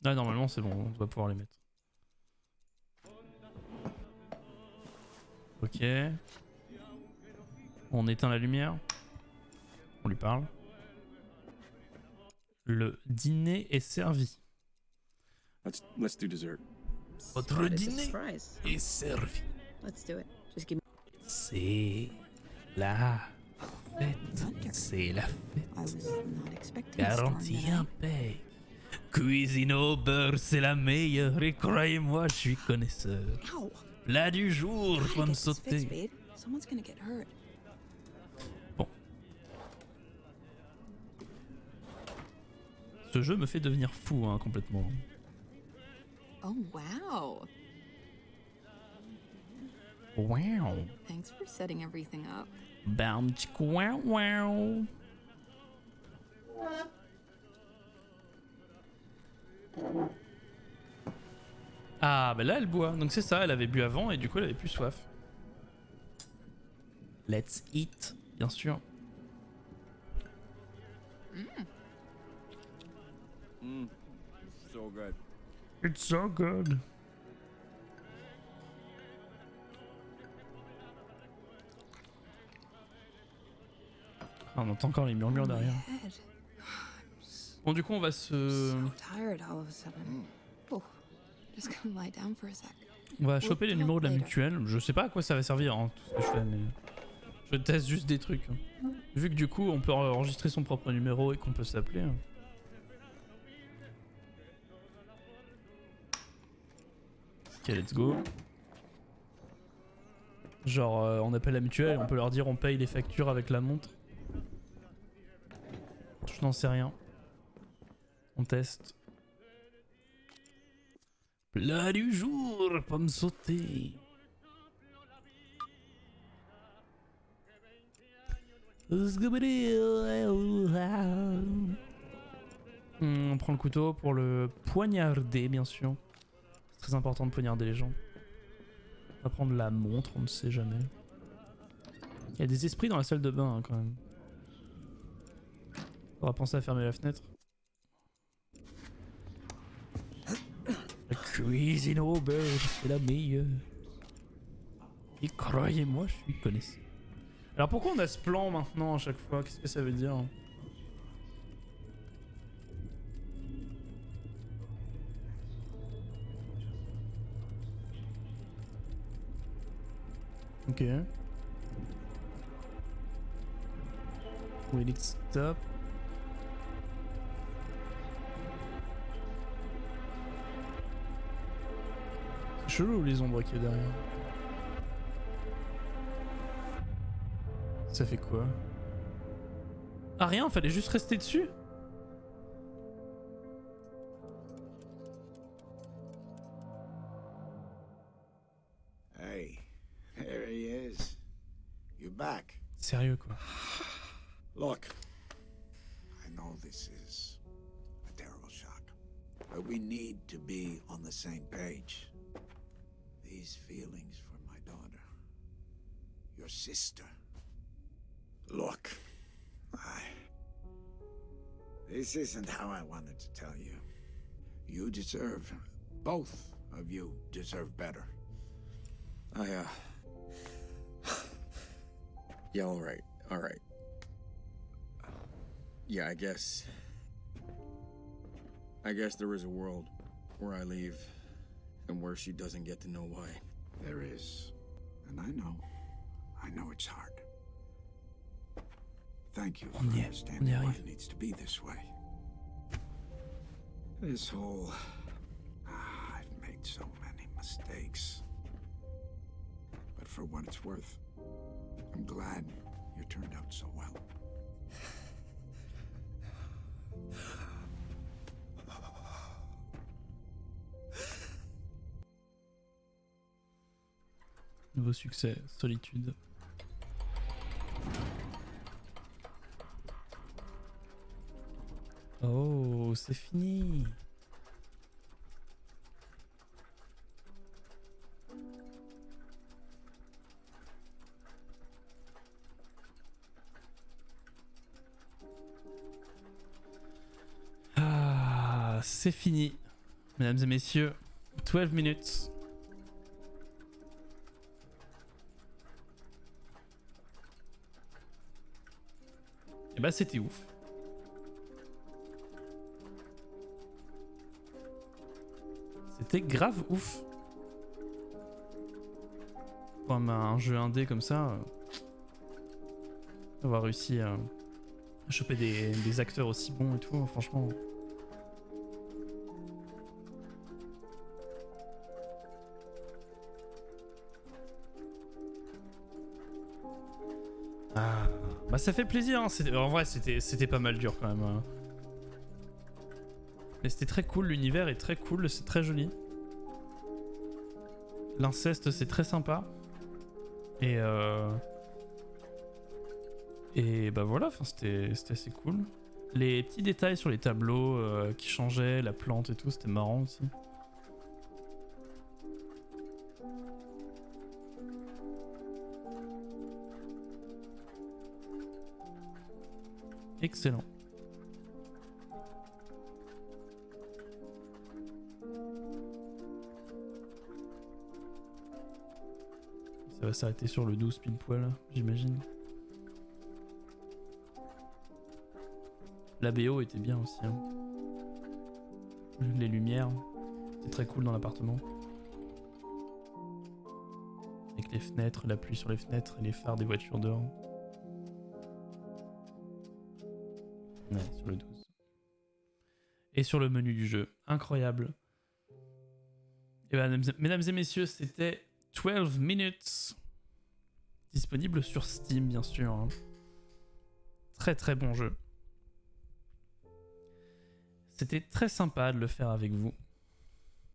Ah, normalement c'est bon, on doit pouvoir les mettre. Ok. On éteint la lumière. On lui parle. Le dîner est servi. Let's do dessert. Votre dîner est servi. Let's do it. Just give me. C'est la fête. C'est la I fête. was not expecting a storm Garantie tonight. impec. Cuisine au beurre, c'est la meilleure. Et croyez-moi, je suis connaisseur. Ow! Plat du jour, Gotta pomme get this fixed, sautée. babe. Someone's gonna get hurt. Bon. Ce jeu me fait devenir fou, hein, complètement. Oh, wow. Wow. Thanks for setting everything up. Bam, tchic, wow, wow. Ah, bah là elle boit. Donc c'est ça, elle avait bu avant et du coup elle avait plus soif. Let's eat, bien sûr. So good. It's so good. Ah, on entend encore les murmures derrière. Head. Bon, du coup, on va se. So tired all of a sudden. Oh, just gonna lie down for a sec. On va choper les talk numéros de la later. mutuelle. Je sais pas à quoi ça va servir, hein, tout ce que je fais, mais. Je teste juste des trucs. Hein. Vu que du coup, on peut enregistrer son propre numéro et qu'on peut s'appeler. Hein. Ok, let's go. Genre, on appelle la mutuelle, on peut leur dire on paye les factures avec la montre. Je n'en sais rien. On teste. Plat du jour, pomme sautée. On prend le couteau pour le poignarder, bien sûr. C'est très important de poignarder les gens. On va prendre la montre, on ne sait jamais. Il y a des esprits dans la salle de bain, hein, quand même. On va penser à fermer la fenêtre. La cuisine au beurre, c'est la meilleure. Et croyez-moi, je suis connaisseur. Alors pourquoi on a ce plan maintenant à chaque fois? Qu'est-ce que ça veut dire? Ok. We need stop. C'est chelou les ombres qu'il y a derrière. Ça fait quoi? Ah rien, fallait juste rester dessus? Hey, there he is. You're back. Sérieux quoi? Look, I know this is a terrible shock, but we need to be on the same page. These feelings for my daughter, your sister. Look, this isn't how I wanted to tell you. You deserve, both of you deserve better. Yeah, alright. Yeah, I guess. I guess there is a world where I leave and where she doesn't get to know why. There is. And I know it's hard. Thank you for understanding why it needs to be this way. This whole... I've made so many mistakes. But for what it's worth, I'm glad you turned out so well. Nouveau succès, Solitude. Oh, c'est fini. Ah, c'est fini. Mesdames et messieurs, 12 minutes. Et bah c'était ouf. C'était grave ouf. Pour un jeu indé comme ça, avoir réussi à choper des acteurs aussi bons et tout, franchement. Ah, bah ça fait plaisir, hein. En vrai c'était pas mal dur quand même. Hein. Mais c'était très cool, l'univers est très cool, c'est très joli. L'inceste c'est très sympa. Et bah voilà, c'était assez cool. Les petits détails sur les tableaux qui changeaient, la plante et tout, c'était marrant aussi. Excellent. Ça va s'arrêter sur le 12 pile poil, j'imagine. La BO était bien aussi. Hein. Les lumières, c'est très cool dans l'appartement. Avec les fenêtres, la pluie sur les fenêtres et les phares des voitures dehors. Ouais, sur le 12. Et sur le menu du jeu. Incroyable. Et ben, mesdames et messieurs, c'était 12 minutes. Disponible sur Steam, bien sûr. Hein. Très très bon jeu. C'était très sympa de le faire avec vous.